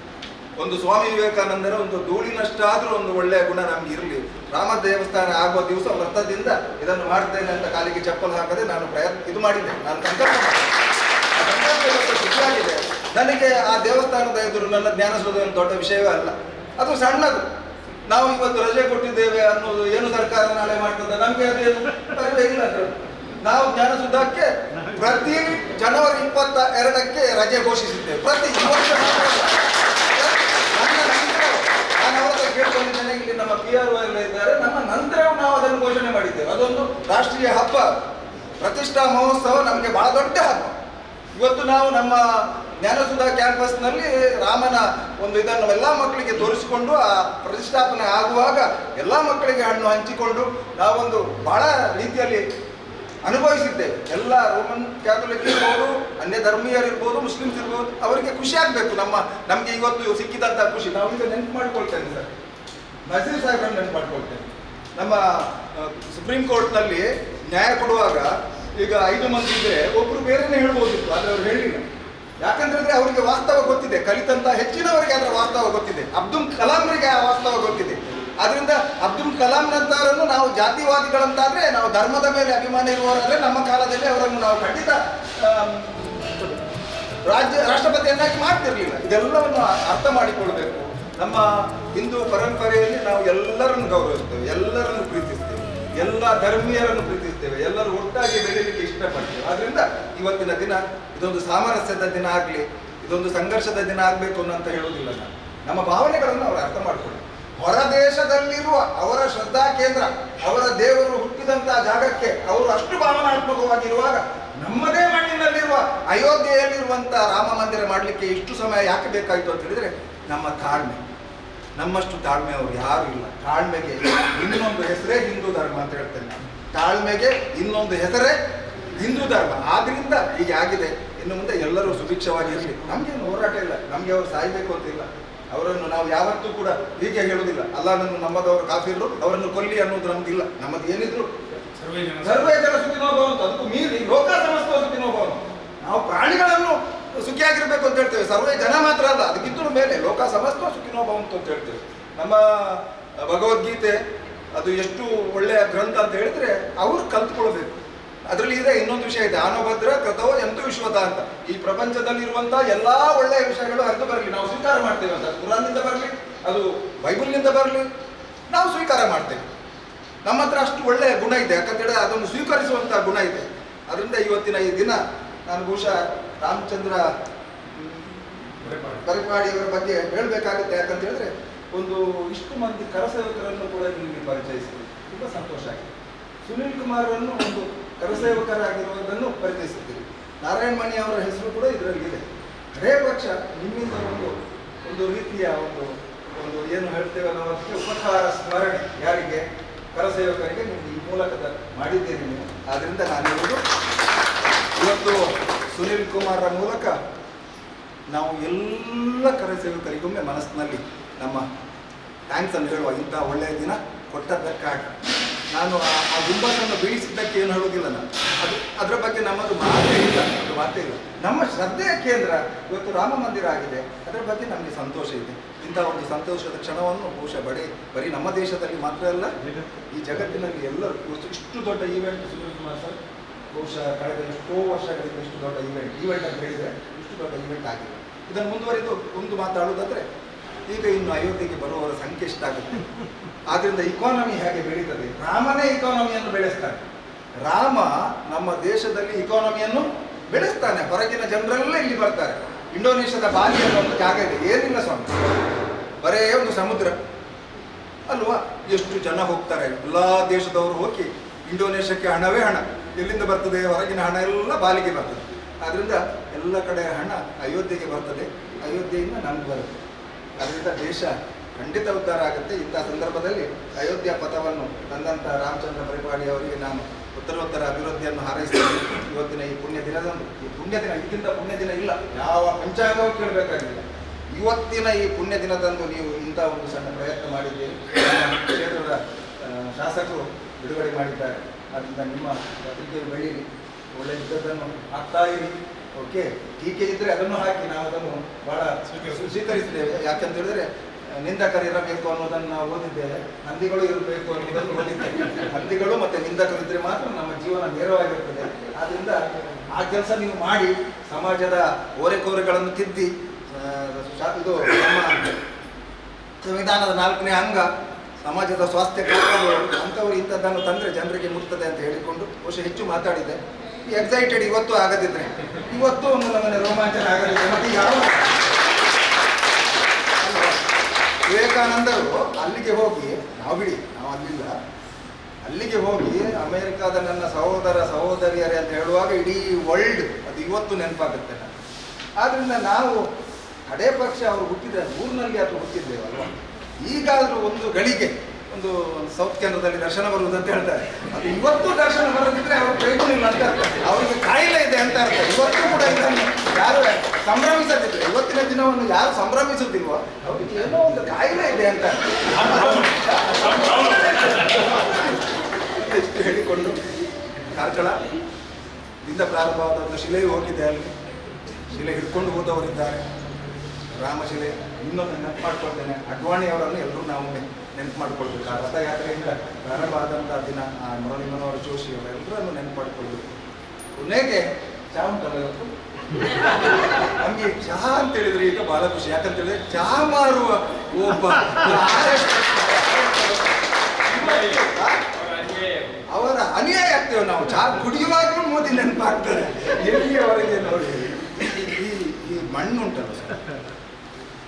ಒಂದು ಸ್ವಾಮಿ ವಿವೇಕಾನಂದರ ಒಂದು ಧೂಳಿನಷ್ಟಾದ್ರೂ ಒಂದು ಒಳ್ಳೆಯ ಗುಣ ನಮ್ಗೆ ಇರಲಿ. ರಾಮ ದೇವಸ್ಥಾನ ಆಗುವ ದಿವಸ ವ್ರತದಿಂದ ಇದನ್ನು ಮಾಡ್ತೇನೆ ಅಂತ ಕಾಲಿಗೆ ಚಪ್ಪಲ್ ಹಾಕದೆ ನಾನು ಇದು ಮಾಡಿದ್ದೆ. ನಾನು ಸಂಕಲ್ಪ ಖುಷಿಯಾಗಿದೆ. ನನಗೆ ಆ ದೇವಸ್ಥಾನದ ಎದುರು ನನ್ನ ಜ್ಞಾನಸೌಧ ಒಂದು ದೊಡ್ಡ ವಿಷಯವೇ ಅಲ್ಲ, ಅದು ಸಣ್ಣದು. ನಾವು ಇವತ್ತು ರಜೆ ಕೊಟ್ಟಿದ್ದೇವೆ ಅನ್ನೋದು ಏನು ಸರ್ಕಾರ ನಾಳೆ ಮಾಡ್ತದೆ, ನಮ್ಗೆ ಅದೇನು ಇಲ್ಲ. ನಾವು ಜ್ಞಾನಸೌಧಕ್ಕೆ ಪ್ರತಿ ಜನವರಿ 22ಕ್ಕೆ ರಜೆ ಘೋಷಿಸಿದ್ದೇವೆ. ಪ್ರತಿ ವರ್ಷ ನಾನು ಅವರ ಕೇಳ್ಕೊಂಡಿದ್ದೇನೆ. ಇಲ್ಲಿ ನಮ್ಮ PRO ಎಲ್ಲ ಇದ್ದಾರೆ. ನಮ್ಮ ನಂತರವೂ ನಾವು ಅದನ್ನು ಘೋಷಣೆ ಮಾಡಿದ್ದೇವೆ. ಅದೊಂದು ರಾಷ್ಟ್ರೀಯ ಹಬ್ಬ. ಪ್ರತಿಷ್ಠಾ ಮಹೋತ್ಸವ ನಮಗೆ ಬಹಳ ದೊಡ್ಡ ಹಬ್ಬ. ಇವತ್ತು ನಾವು ನಮ್ಮ ಜ್ಞಾನಸೌಧ ಕ್ಯಾಂಪಸ್ನಲ್ಲಿ ರಾಮನ ಒಂದು ಇದನ್ನು ಎಲ್ಲ ಮಕ್ಕಳಿಗೆ ತೋರಿಸಿಕೊಂಡು ಆ ಪ್ರತಿಷ್ಠಾಪನೆ ಆಗುವಾಗ ಎಲ್ಲ ಮಕ್ಕಳಿಗೆ ಹಣ್ಣು ಹಂಚಿಕೊಂಡು ನಾವೊಂದು ಬಹಳ ರೀತಿಯಲ್ಲಿ ಅನುಭವಿಸಿದ್ದೇವೆ. ಎಲ್ಲ ರೋಮನ್ ಕ್ಯಾಥೋಲಿಕ್ ಇರ್ಬೋದು, ಅನ್ಯ ಧರ್ಮೀಯರಿರ್ಬೋದು, ಮುಸ್ಲಿಮ್ಸ್ ಇರ್ಬೋದು, ಅವರಿಗೆ ಖುಷಿ ಆಗಬೇಕು. ನಮಗೆ ಇವತ್ತು ಸಿಕ್ಕಿದಂಥ ಖುಷಿ ನಾವು ಈಗ ನೆನಪು ಮಾಡ್ಕೊಳ್ತೇನೆ ಸರ್. ನಜೀರ್ ಸಾಹೇಬ್ರನ್ನು ನೆನಪು ಮಾಡ್ಕೊಳ್ತೇನೆ. ನಮ್ಮ ಸುಪ್ರೀಂ ಕೋರ್ಟ್ನಲ್ಲಿ ನ್ಯಾಯ ಕೊಡುವಾಗ ಈಗ 5 ಮಂದಿ ಇದ್ರೆ ಒಬ್ರು ಬೇರೆನೇ ಹೇಳ್ಬೋದಿತ್ತು, ಆದರೆ ಅವ್ರು ಹೇಳಿಲ್ಲ. ಯಾಕಂತಂದ್ರೆ ಅವರಿಗೆ ವಾಸ್ತವ ಗೊತ್ತಿದೆ. ಕಲಿತಂತ ಹೆಚ್ಚಿನವರಿಗೆ ಅದರ ವಾಸ್ತವ ಗೊತ್ತಿದೆ. ಅಬ್ದುಲ್ ಕಲಾಂರಿಗೆ ಆ ವಾಸ್ತವ ಗೊತ್ತಿದೆ. ಆದ್ರಿಂದ ಅಬ್ದುಲ್ ಕಲಾಂನಂತವರನ್ನು ನಾವು ಜಾತಿವಾದಿಗಳಂತಾದ್ರೆ, ನಾವು ಧರ್ಮದ ಮೇಲೆ ಅಭಿಮಾನ ಇರುವವರಾದ್ರೆ ನಮ್ಮ ಕಾಲದಲ್ಲಿ ಅವರನ್ನು ನಾವು ಖಂಡಿತ ರಾಷ್ಟ್ರಪತಿಯನ್ನಾಗಿ ಮಾಡ್ತಿರ್ಲಿಲ್ಲ. ಇದೆಲ್ಲವನ್ನು ಅರ್ಥ ಮಾಡಿಕೊಳ್ಬೇಕು. ನಮ್ಮ ಹಿಂದೂ ಪರಂಪರೆಯಲ್ಲಿ ನಾವು ಎಲ್ಲರನ್ನು ಗೌರವಿಸ್ತೇವೆ, ಎಲ್ಲರನ್ನು ಪ್ರೀತಿಸ್ತೇವೆ, ಎಲ್ಲ ಧರ್ಮೀಯರನ್ನು ಪ್ರೀತಿಸ್ತೇವೆ, ಎಲ್ಲರೂ ಒಟ್ಟಾಗಿ ಬೆಳೀಲಿಕ್ಕೆ ಇಷ್ಟಪಡ್ತೇವೆ. ಆದ್ರಿಂದ ಇವತ್ತಿನ ದಿನ ಇದೊಂದು ಸಾಮರಸ್ಯದ ದಿನ ಆಗಲಿ, ಇದೊಂದು ಸಂಘರ್ಷದ ದಿನ ಆಗಬೇಕು ಅಂತ ಹೇಳುವುದಿಲ್ಲ. ನಾನು ನಮ್ಮ ಭಾವನೆಗಳನ್ನು ಅವರು ಅರ್ಥ ಮಾಡಿಕೊಳ್ಳಿ. ಹೊರ ದೇಶದಲ್ಲಿರುವ ಅವರ ಶ್ರದ್ಧಾ ಕೇಂದ್ರ, ಅವರ ದೇವರು ಹುಟ್ಟಿದಂತಹ ಜಾಗಕ್ಕೆ ಅವರು ಅಷ್ಟು ಭಾವನಾತ್ಮಕವಾಗಿರುವಾಗ ನಮ್ಮದೇ ಮಣ್ಣಿನಲ್ಲಿರುವ ಅಯೋಧ್ಯೆಯಲ್ಲಿರುವಂತಹ ರಾಮ ಮಂದಿರ ಮಾಡಲಿಕ್ಕೆ ಇಷ್ಟು ಸಮಯ ಯಾಕೆ ಬೇಕಾಯಿತು ಅಂತ ಹೇಳಿದ್ರೆ ನಮ್ಮ ತಾಳ್ಮೆ. ನಮ್ಮಷ್ಟು ತಾಳ್ಮೆ ಅವರು ಯಾರು ಇಲ್ಲ. ತಾಳ್ಮೆಗೆ ಇನ್ನೊಂದು ಹೆಸರೇ ಹಿಂದೂ ಧರ್ಮ ಅಂತ ಹೇಳ್ತೇನೆ ನಾನು. ತಾಳ್ಮೆಗೆ ಇನ್ನೊಂದು ಹೆಸರೇ ಹಿಂದೂ ಧರ್ಮ. ಆದ್ರಿಂದ ಹೀಗೆ ಆಗಿದೆ. ಇನ್ನು ಮುಂದೆ ಎಲ್ಲರೂ ಸುಭಿಕ್ಷವಾಗಿರಲಿ. ನಮಗೇನು ಹೋರಾಟ ಇಲ್ಲ, ನಮಗೆ ಅವರು ಸಾಯ್ಬೇಕು ಅಂತಿಲ್ಲ. ಅವರನ್ನು ನಾವು ಯಾವತ್ತೂ ಕೂಡ ಹೀಗೆ ಹೇಳುವುದಿಲ್ಲ, ಅಲ್ಲಾಹನನ್ನು ನಮ್ಮದವರು ಕಾಫಿರು ಅವರನ್ನು ಕೊಲ್ಲಿ ಅನ್ನೋದು ನಮ್ದಿಲ್ಲ. ನಮ್ಮದು ಏನಿದ್ರು ಸರ್ವೇ ಜನ ಸುಖಿನೋ ಭವಂತು, ಅದಕ್ಕೂ ಮೀರಿ ಲೋಕ ಸಮಸ್ತ ಸುಖಿನೋ ಭವಂತು. ನಾವು ಪ್ರಾಣಿಗಳನ್ನು ಸುಖಿಯಾಗಿರ್ಬೇಕು ಅಂತ ಹೇಳ್ತೇವೆ, ಸರ್ವೇ ಜನ ಮಾತ್ರ ಅಲ್ಲ, ಅದಕ್ಕಿಂತ ಮೇಲೆ ಲೋಕ ಸಮಸ್ತ ಸುಖಿನೋ ಭವಂತು ಅಂತ ಹೇಳ್ತೇವೆ. ನಮ್ಮ ಭಗವದ್ಗೀತೆ ಅದು ಎಷ್ಟು ಒಳ್ಳೆಯ ಗ್ರಂಥ ಅಂತ ಹೇಳಿದ್ರೆ ಅವರು ಕಲ್ತ್ಕೊಳ್ಬೇಕು. ಅದರಲ್ಲಿ ಇದೆ ಇನ್ನೊಂದು ವಿಷಯ ಇದೆ, ಆನೋಭದ್ರ ಕೃತೋ ಎಂತೂ ವಿಶ್ವತ ಅಂತ. ಈ ಪ್ರಪಂಚದಲ್ಲಿರುವಂತಹ ಎಲ್ಲಾ ಒಳ್ಳೆಯ ವಿಷಯಗಳು ಹರಿದು ಬರಲಿ, ನಾವು ಸ್ವೀಕಾರ ಮಾಡ್ತೇವೆ ಅಂತ. ಕುರಾನ್ನಿಂದ ಬರಲಿ, ಅದು ಬೈಬಲ್ನಿಂದ ಬರಲಿ, ನಾವು ಸ್ವೀಕಾರ ಮಾಡ್ತೇವೆ. ನಮ್ಮ ಹತ್ರ ಅಷ್ಟು ಒಳ್ಳೆಯ ಗುಣ ಇದೆ, ಯಾಕಂತೇಳಿ ಅದನ್ನು ಸ್ವೀಕರಿಸುವಂತಹ ಗುಣ ಇದೆ. ಅದರಿಂದ ಇವತ್ತಿನ ಈ ದಿನ ನಾನು ಬಹುಶಃ ರಾಮಚಂದ್ರ ಪರಿಪಾಡಿಯವರ ಬಗ್ಗೆ ಹೇಳಬೇಕಾಗುತ್ತೆ. ಯಾಕಂತ ಹೇಳಿದ್ರೆ ಒಂದು ಇಷ್ಟು ಮಂದಿ ಕರಸೇವಕರನ್ನು ಕೂಡ ನಿಮಗೆ ಪರಿಚಯಿಸಿದೆ, ತುಂಬ ಸಂತೋಷ ಆಗಿದೆ. ಸುನಿಲ್ ಕುಮಾರನ್ನು ಒಂದು ಕರಸೇವಕರಾಗಿರುವುದನ್ನು ಪರಿಚಯಿಸಿದ್ದೀರಿ. ನಾರಾಯಣ ಮಣಿ ಅವರ ಹೆಸರು ಕೂಡ ಇದರಲ್ಲಿ ಇದೆ. ಅದೇ ಪಕ್ಷ ನಿಮ್ಮಿಂದ ಒಂದು ರೀತಿಯ ಒಂದು ಏನು ಹೇಳ್ತೇವಲ್ಲ, ಅದಕ್ಕೆ ಉಪಕಾರ ಸ್ಮರಣೆ ಯಾರಿಗೆ ಕರಸೇವಕರಿಗೆ ನಿಮ್ಗೆ ಈ ಮೂಲಕ ಮಾಡಿದ್ದೀರಿ ನೀವು. ಆದ್ದರಿಂದ ನಾನು ಹೇಳುವುದು, ಇವತ್ತು ಸುನಿಲ್ ಕುಮಾರರ ಮೂಲಕ ನಾವು ಎಲ್ಲ ಕರಸೇವಕರಿಗೊಮ್ಮೆ ಮನಸ್ಸಿನಲ್ಲಿ ನಮ್ಮ ಥ್ಯಾಂಕ್ಸ್ ಅನ್ನು ಹೇಳುವ. ಇಂಥ ಒಳ್ಳೆಯ ದಿನ ಕೊಟ್ಟದ್ದಕ್ಕಾಗಿ ನಾನು ಆ ಗುಂಬಸನ್ನು ಬೀಳಿಸಿದ್ದಕ್ಕೆ ಏನು ಹೇಳುವುದಿಲ್ಲ ನಾನು. ಅದರ ಬಗ್ಗೆ ನಮ್ಮದು ಮಾತೇ ಇಲ್ಲ. ನಮ್ಮ ಶ್ರದ್ಧೆಯ ಕೇಂದ್ರ ಇವತ್ತು ರಾಮ ಮಂದಿರ ಆಗಿದೆ, ಅದರ ಬಗ್ಗೆ ನಮಗೆ ಸಂತೋಷ ಇದೆ. ಇಂಥ ಒಂದು ಸಂತೋಷದ ಕ್ಷಣವನ್ನು ಬಹುಶಃ ಬರೀ ನಮ್ಮ ದೇಶದಲ್ಲಿ ಮಾತ್ರ ಅಲ್ಲ, ಈ ಜಗತ್ತಿನಲ್ಲಿ ಎಲ್ಲರೂ ಇಷ್ಟು ದೊಡ್ಡ ಈವೆಂಟ್ ಸುನಿಲ್ ಕುಮಾರ್ ಸರ್ ಬಹುಶಃ ಕಳೆದ ಎಷ್ಟೋ ವರ್ಷಗಳಿಂದ ಇಷ್ಟು ದೊಡ್ಡ ಈವೆಂಟ್ ಅಂತ ಹೇಳಿದರೆ ಇಷ್ಟು ದೊಡ್ಡ ಈವೆಂಟ್ ಆಗಿದೆ. ಇದನ್ನು ಮುಂದುವರಿದು ಒಂದು ಮಾತಾಡುವುದಾದ್ರೆ, ಈಗ ಇನ್ನು ಅಯೋಧ್ಯೆಗೆ ಬರುವವರ ಸಂಖ್ಯೆ ಎಷ್ಟಾಗುತ್ತೆ, ಆದ್ರಿಂದ ಇಕಾನಮಿ ಹೇಗೆ ಬೆಳೀತದೆ, ರಾಮನೇ ಇಕಾನಮಿಯನ್ನು ಬೆಳೆಸ್ತಾನೆ. ರಾಮ ನಮ್ಮ ದೇಶದಲ್ಲಿ ಇಕಾನಮಿಯನ್ನು ಬೆಳೆಸ್ತಾನೆ. ಹೊರಗಿನ ಜನರೆಲ್ಲ ಇಲ್ಲಿ ಬರ್ತಾರೆ. ಇಂಡೋನೇಷ್ಯಾದ ಬಾಲಿ ಅನ್ನೋ ಒಂದು ಜಾಗ ಇದೆ, ಏನಿಲ್ಲ ಸ್ವಾಮಿ, ಬರೇ ಒಂದು ಸಮುದ್ರ ಅಲ್ವಾ, ಎಷ್ಟು ಜನ ಹೋಗ್ತಾರೆ. ಎಲ್ಲ ದೇಶದವರು ಹೋಗಿ ಇಂಡೋನೇಷ್ಯಾಕ್ಕೆ ಹಣವೇ ಹಣ. ಎಲ್ಲಿಂದ ಬರ್ತದೆ? ಹೊರಗಿನ ಹಣ ಎಲ್ಲ ಬಾಲಿಗೆ ಬರ್ತದೆ. ಆದ್ರಿಂದ ಎಲ್ಲ ಕಡೆ ಹಣ ಅಯೋಧ್ಯೆಗೆ ಬರ್ತದೆ, ಅಯೋಧ್ಯೆಯಿಂದ ನಮ್ಗೆ ಬರುತ್ತೆ. ಅದರಿಂದ ದೇಶ ಖಂಡಿತ ಉದ್ಧಾರ ಆಗುತ್ತೆ. ಇಂಥ ಸಂದರ್ಭದಲ್ಲಿ ಅಯೋಧ್ಯ ಪಥವನ್ನು ತಂದಂಥ ರಾಮಚಂದ್ರ ಪರಿಪಾಡಿ ಅವರಿಗೆ ನಾನು ಉತ್ತರೋತ್ತರ ಅಭಿವೃದ್ಧಿಯನ್ನು ಹಾರೈಸ್ತೇನೆ. ಇವತ್ತಿನ ಈ ಪುಣ್ಯ ದಿನದಂದು, ಈ ಪುಣ್ಯ ದಿನ ಇದಕ್ಕಿಂತ ಪುಣ್ಯ ದಿನ ಇಲ್ಲ, ಯಾವ ಪಂಚಾಂಗವೂ ಕೇಳಬೇಕಾಗಿಲ್ಲ. ಇವತ್ತಿನ ಈ ಪುಣ್ಯ ದಿನದಂದು ನೀವು ಇಂಥ ಒಂದು ಸಣ್ಣ ಪ್ರಯತ್ನ ಮಾಡಿದ್ದೀರಿ. ನಮ್ಮ ಕ್ಷೇತ್ರದ ಶಾಸಕರು ಬಿಡುಗಡೆ ಮಾಡಿದ್ದಾರೆ. ಅದರಿಂದ ನಿಮ್ಮ ಪತ್ರಿಕೆಯು ಬೆಳೀರಿ, ಒಳ್ಳೆ ಇದ್ದದ್ದನ್ನು ಹಾಕ್ತಾ ಇರಿ. ಓಕೆ, ಟೀಕೆ ಇದ್ದರೆ ಅದನ್ನು ಹಾಕಿ, ನಾವು ಅದನ್ನು ಬಹಳ ಸ್ವೀಕರಿಸಿದ್ದೇವೆ. ಯಾಕಂತ ಹೇಳಿದ್ರೆ ನಿಂದಕರಿರಬೇಕು ಅನ್ನೋದನ್ನು ನಾವು ಓದಿದ್ದೇವೆ, ಹಂದಿಗಳು ಇರಬೇಕು ಅನ್ನೋದನ್ನು ಓದಿದ್ದೇವೆ. ಹಂದಿಗಳು ಮತ್ತು ನಿಂದಕರಿದ್ದರೆ ಮಾತ್ರ ನಮ್ಮ ಜೀವನ ನೇರವಾಗಿರ್ತದೆ. ಆದ್ದರಿಂದ ಆ ಕೆಲಸ ನೀವು ಮಾಡಿ, ಸಮಾಜದ ಓರೆಕೋರೆಗಳನ್ನು ತಿದ್ದಿ, ಇದು ನಮ್ಮ ಸಂವಿಧಾನದ 4ನೇ ಅಂಗ ಸಮಾಜದ ಸ್ವಾಸ್ಥ್ಯ ಕಾಪಾಡುವವರು, ಅಂಥವ್ರು ಇಂಥದ್ದನ್ನು ತಂದರೆ ಜನರಿಗೆ ಮುಟ್ತದೆ ಅಂತ ಹೇಳಿಕೊಂಡು ಬಹುಶಃ ಹೆಚ್ಚು ಮಾತಾಡಿದೆ. ಎಕ್ಸೈಟೆಡ್ ಇವತ್ತು ಆಗದಿದ್ರೆ, ಇವತ್ತು ಒಂದು ನಮ್ಮನೆ ರೋಮಾಂಚನ ಆಗದಿದ್ರೆ ಮತ್ತೆ ಯಾವ ವಿವೇಕಾನಂದರು ಅಲ್ಲಿಗೆ ಹೋಗಿ, ನಾವು ಬಿಡಿ ನಾವು ಅಲ್ಲಿಲ್ಲ, ಅಲ್ಲಿಗೆ ಹೋಗಿ ಅಮೆರಿಕಾದ ನನ್ನ ಸಹೋದರ ಸಹೋದರಿಯರೇ ಅಂತ ಹೇಳುವಾಗ ಇಡೀ ವರ್ಲ್ಡ್ ಅದು ಇವತ್ತು ನೆನಪಾಗುತ್ತೆ. ಆದ್ರಿಂದ ನಾವು ಕಡೆ ಪಕ್ಷ ಅವರು ಹುಟ್ಟಿದ ಊರಿನಲ್ಲಿ ಅದು ಹುಟ್ಟಿದ್ದೇವಲ್ವ, ಈಗಾದರೂ ಒಂದು ಗಳಿಗೆ ಒಂದು ಸೌತ್ ಕೇಂದ್ರದಲ್ಲಿ ದರ್ಶನ ಬರುವುದಂತ ಹೇಳ್ತಾರೆ. ಅದು ಇವತ್ತು ದರ್ಶನ ಬರೋದಿದ್ರೆ ಅವರು ಪ್ರಯೋಜನ ಅಂತ ಅರ್ಥ, ಅವರಿಗೆ ಕಾಯಿಲೆ ಇದೆ ಅಂತ ಅರ್ಥ. ಇವತ್ತು ಕೂಡ ಇದನ್ನು ಯಾರು ಸಂಭ್ರಮಿಸದಿದ್ರೆ, ಇವತ್ತಿನ ದಿನವನ್ನು ಯಾರು ಸಂಭ್ರಮಿಸುವುದಿಲ್ವೋ ಅವ್ರಿಗೆ ಏನೋ ಒಂದು ಕಾಯಿಲೆ ಇದೆ ಅಂತ ಎಷ್ಟು ಹೇಳಿಕೊಂಡು ಕಾರ್ಕಳದಿಂದ ಪ್ರಾರಂಭವಾದ ಒಂದು ಶಿಲೆಯು ಹೋಗಿದೆ. ಅಲ್ಲಿ ಶಿಲೆ ಹಿಡ್ಕೊಂಡು ಹೋದವರಿದ್ದಾರೆ. ರಾಮಶಿಲೆ ಇನ್ನೊಂದು ನೆನಪು ಮಾಡ್ಕೊಳ್ತೇನೆ, ಅಡ್ವಾಣಿಯವರನ್ನು ಎಲ್ಲರೂ ನಾವು ನೆನಪು ಮಾಡ್ಕೊಳ್ಬೇಕು. ಆ ರಥಯಾತ್ರೆಯಿಂದ ಪ್ರಾರಂಭ ಆದಂಥ ದಿನ ಆ ಮುರಳಿ ಮನೋಹರ್ ಜೋಶಿ ಅವರೆಲ್ಲರನ್ನು ನೆನಪು ಮಾಡ್ಕೊಳ್ಬೇಕು. ಕೊನೆಗೆ ಚಹಾ ಉಂಟಲ್ಲ ಇವತ್ತು, ನಮಗೆ ಚಹಾ ಅಂತ ಹೇಳಿದ್ರೆ ಈಗ ಬಹಳ ಖುಷಿ. ಯಾಕಂತ ಹೇಳಿದ್ರೆ ಚಹಾ ಮಾರುವ ಒಬ್ಬ ಅವರ ಅನ್ಯಾಯ ಆಗ್ತೇವೆ ನಾವು. ಚಹಾ ಕುಡಿಯುವಾಗಲೂ ಮೋದಿ ನೆನಪಾಗ್ತಾರೆ. ಎಲ್ಲಿಯವರೆಗೆ ನೋಡಿ ಈ ಮಣ್ಣು ಉಂಟಲ್ಲ,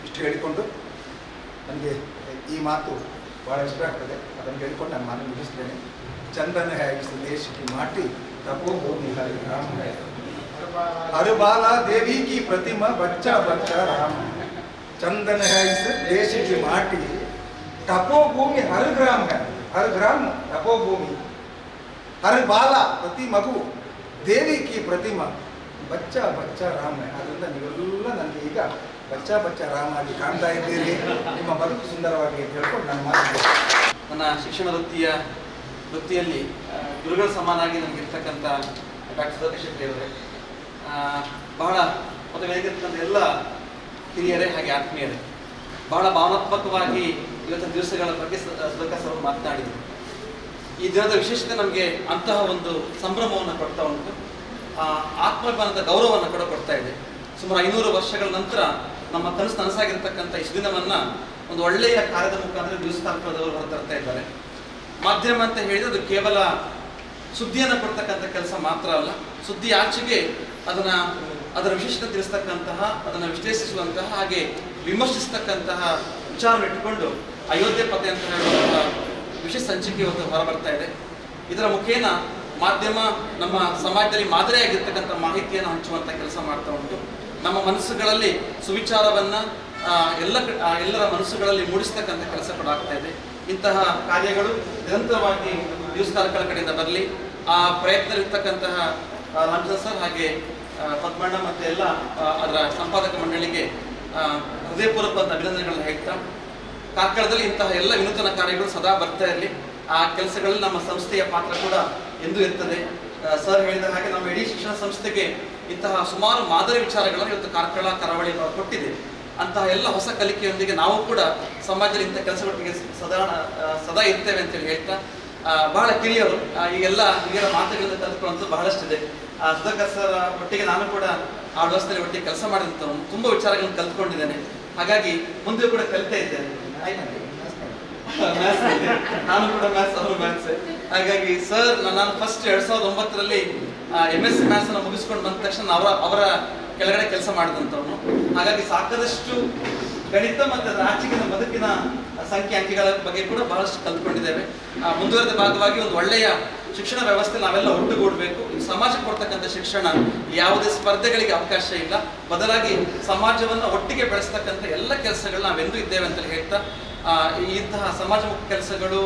ಇಷ್ಟು ಹೇಳಿಕೊಂಡು ನನಗೆ ಈ ಮಾತು ಭಾಳ ಇಷ್ಟ ಆಗ್ತದೆ. ಅದನ್ನು ಹೇಳಿಕೊಂಡು ನಾನು ಮಾತು ಮುಗಿಸ್ತೇನೆ. ಚಂದನ ಹೇಗಿಸಿ ದೇಶಕ್ಕೆ ಮಾಟಿ ತಪೋ ಭೂಮಿ ಹರಿ ರಾಮ ಹರ ಬಾಲ ದೇವಿ ಕಿ ಪ್ರತಿಮಾ ಬಚ್ಚ ಬಚ್ಚ ರಾಮ चंदन है इस देश की माटी, तपोभूमि हर ग्राम है, हर ग्राम तपोभूमि, हर बाला प्रति मगु देवी की प्रतिमा, बच्चा बच्चा राम है. ಅದರಿಂದ ನೀವೆಲ್ಲ ನನಗೆ ಈಗ ಬಚ್ಚಾ ಬಚ್ಚಾ ರಾಮ ಆಗಿ ಕಾಣ್ತಾ ಇದ್ದೀರಿ. ನಿಮ್ಮ ಬದುಕು ಸುಂದರವಾಗಿ ಅಂತ ಹೇಳ್ಕೊಂಡು ನಾನು ಮಾತಾಡ್ತೀನಿ. ನನ್ನ ಶಿಕ್ಷಣ ವೃತ್ತಿಯಲ್ಲಿ ಗುರುಗಳ ಸಮಾನಾಗಿ ನನಗಿರ್ತಕ್ಕಂಥ ಡಾಕ್ಟರ್ ಸತೀಶ್ ಶೆಟ್ಟಿ ಅವರೇ, ಬಹಳ ಮತ್ತು ವೇದಿಕೆರ್ತಕ್ಕಂಥ ಎಲ್ಲ ಹಿರಿಯರೇ ಹಾಗೆ ಆತ್ಮೀಯರೇ, ಬಹಳ ಭಾವನಾತ್ಮಕವಾಗಿ ಇವತ್ತಿನ ದಿವಸಗಳ ಬಗ್ಗೆ ಸುಧಾಕರ್ ಸರ್ ಮಾತನಾಡಿದರು. ಈ ದಿನದ ವಿಶೇಷತೆ ನಮಗೆ ಅಂತಹ ಒಂದು ಸಂಭ್ರಮವನ್ನು ಕೊಡ್ತಾ ಉಂಟು, ಆತ್ಮಾಭಿಮಾನದ ಗೌರವವನ್ನು ಕೂಡ ಕೊಡ್ತಾ ಇದೆ. ಸುಮಾರು 500 ವರ್ಷಗಳ ನಂತರ ನಮ್ಮ ನನಸಾಗಿರ್ತಕ್ಕಂಥ ಇಷ್ಟು ದಿನವನ್ನು ಒಂದು ಒಳ್ಳೆಯ ಕಾರ್ಯದ ಮುಖಾಂತರ ನ್ಯೂಸ್ ಕಾರ್ಯಕ್ರಮದವರು ಹೊರತರ್ತಾ ಇದ್ದಾರೆ. ಮಾಧ್ಯಮ ಅಂತ ಹೇಳಿದ್ರೆ ಅದು ಕೇವಲ ಸುದ್ದಿಯನ್ನು ಕೊಡ್ತಕ್ಕಂಥ ಕೆಲಸ ಮಾತ್ರ ಅಲ್ಲ, ಸುದ್ದಿ ಆಚೆಗೆ ಅದರ ವಿಶೇಷತೆ ತಿಳಿಸ್ತಕ್ಕಂತಹ, ಅದನ್ನು ವಿಶ್ಲೇಷಿಸುವಂತಹ, ಹಾಗೆ ವಿಮರ್ಶಿಸ್ತಕ್ಕಂತಹ ವಿಚಾರವನ್ನು ಇಟ್ಟುಕೊಂಡು ಅಯೋಧ್ಯೆ ಪತೆ ಅಂತ ಹೇಳುವಂತಹ ವಿಶೇಷ ಸಂಚಿಕೆ ಇವತ್ತು ಹೊರಬರ್ತಾ ಇದೆ. ಇದರ ಮುಖೇನ ಮಾಧ್ಯಮ ನಮ್ಮ ಸಮಾಜದಲ್ಲಿ ಮಾದರಿಯಾಗಿರ್ತಕ್ಕಂಥ ಮಾಹಿತಿಯನ್ನು ಹಂಚುವಂಥ ಕೆಲಸ ಮಾಡ್ತಾ ಉಂಟು. ನಮ್ಮ ಮನಸ್ಸುಗಳಲ್ಲಿ ಸುವಿಚಾರವನ್ನು ಎಲ್ಲರ ಮನಸ್ಸುಗಳಲ್ಲಿ ಮೂಡಿಸ್ತಕ್ಕಂಥ ಕೆಲಸ ಕೂಡ ಆಗ್ತಾ ಇದೆ. ಇಂತಹ ಕಾರ್ಯಗಳು ನಿರಂತರವಾಗಿ ನ್ಯೂಸ್ ಕಾರ್ಯಕ್ರಮಗಳ ಕಡೆಯಿಂದ ಬರಲಿ. ಆ ಪ್ರಯತ್ನದಲ್ಲಿರ್ತಕ್ಕಂತಹ ರಾಮಚಂದ್ರ ಸರ್ ಹಾಗೆ ಪದ್ಮಣ್ಣ ಮತ್ತು ಎಲ್ಲ ಅದರ ಸಂಪಾದಕ ಮಂಡಳಿಗೆ ಹೃದಯಪೂರ್ವಕ ಅಭಿನಂದನೆಗಳನ್ನು ಹೇಳ್ತಾ, ಕಾರ್ಕಳದಲ್ಲಿ ಇಂತಹ ಎಲ್ಲ ವಿನೂತನ ಕಾರ್ಯಗಳು ಸದಾ ಬರ್ತಾ ಇರಲಿ. ಆ ಕೆಲಸಗಳಲ್ಲಿ ನಮ್ಮ ಸಂಸ್ಥೆಯ ಪಾತ್ರ ಕೂಡ ಎಂದೂ ಇರ್ತದೆ. ಸರ್ ಹೇಳಿದ ಹಾಗೆ ನಮ್ಮ ಇಡೀ ಶಿಕ್ಷಣ ಸಂಸ್ಥೆಗೆ ಇಂತಹ ಸುಮಾರು ಮಾದರಿ ವಿಚಾರಗಳನ್ನು ಇವತ್ತು ಕಾರ್ಕಳ ಕರಾವಳಿ ಕೊಟ್ಟಿದೆ. ಅಂತಹ ಎಲ್ಲ ಹೊಸ ಕಲಿಕೆಯೊಂದಿಗೆ ನಾವು ಕೂಡ ಸಮಾಜದಲ್ಲಿ ಇಂಥ ಕೆಲಸಗಳಿಗೆ ಸದಾ ಇರ್ತೇವೆ ಅಂತೇಳಿ ಹೇಳ್ತಾ, ಬಹಳ ಕಿರಿಯರು ಈಗೆಲ್ಲ ಹಿರಿಯರ ಮಾತುಗಳಿಂದ ಕಲ್ತ್ಕೊಳ್ಳೋದು ಬಹಳಷ್ಟಿದೆ. ಸುಧಾಕರ್ ಸರ್ ಒಟ್ಟಿಗೆ ನಾನು ಕೂಡ ಆ ವ್ಯವಸ್ಥೆಯಲ್ಲಿ ಒಟ್ಟಿಗೆ ಕೆಲಸ ಮಾಡಿದಂಥವನು, ತುಂಬ ವಿಚಾರಗಳನ್ನು ಕಲ್ತ್ಕೊಂಡಿದ್ದೇನೆ. ಹಾಗಾಗಿ ಮುಂದೆ ಕೂಡ ಕಲಿತಾ ಇದ್ದೇನೆ. ನಾನು ಕೂಡ ಮ್ಯಾಥ್ಸ್, ಅವರು ಮ್ಯಾಥ್ಸ್. ಹಾಗಾಗಿ ಸರ್ ನಾನು ಫಸ್ಟ್ 2009ರಲ್ಲಿ MSc ಮ್ಯಾಥ್ಸ್ ಅನ್ನು ಮುಗಿಸ್ಕೊಂಡು ಬಂದ ತಕ್ಷಣ ಅವರ ಕೆಳಗಡೆ ಕೆಲಸ ಮಾಡಿದಂಥವನು. ಹಾಗಾಗಿ ಸಾಕಷ್ಟು ಗಣಿತ ಮತ್ತು ಅದರ ಆಚೆಗಿನ ಬದುಕಿನ ಸಂಖ್ಯೆ ಅಂಕಿಗಳ ಬಗ್ಗೆ ಕೂಡ ಬಹಳಷ್ಟು ಕಲ್ತ್ಕೊಂಡಿದ್ದೇವೆ. ಮುಂದುವರೆದ ಭಾಗವಾಗಿ ಒಂದು ಒಳ್ಳೆಯ ಶಿಕ್ಷಣ ವ್ಯವಸ್ಥೆ ನಾವೆಲ್ಲ ಒಟ್ಟುಗೂಡಬೇಕು. ಈ ಸಮಾಜಕ್ಕೆ ಕೊಡ್ತಕ್ಕಂಥ ಶಿಕ್ಷಣ ಯಾವುದೇ ಸ್ಪರ್ಧೆಗಳಿಗೆ ಅವಕಾಶ ಇಲ್ಲ, ಬದಲಾಗಿ ಸಮಾಜವನ್ನು ಒಟ್ಟಿಗೆ ಬೆಳೆಸ್ತಕ್ಕಂಥ ಎಲ್ಲ ಕೆಲಸಗಳು ನಾವೆಂದೂ ಇದ್ದೇವೆ ಅಂತೇಳಿ ಹೇಳ್ತಾ, ಇಂತಹ ಸಮಾಜಮುಖಿ ಕೆಲಸಗಳು,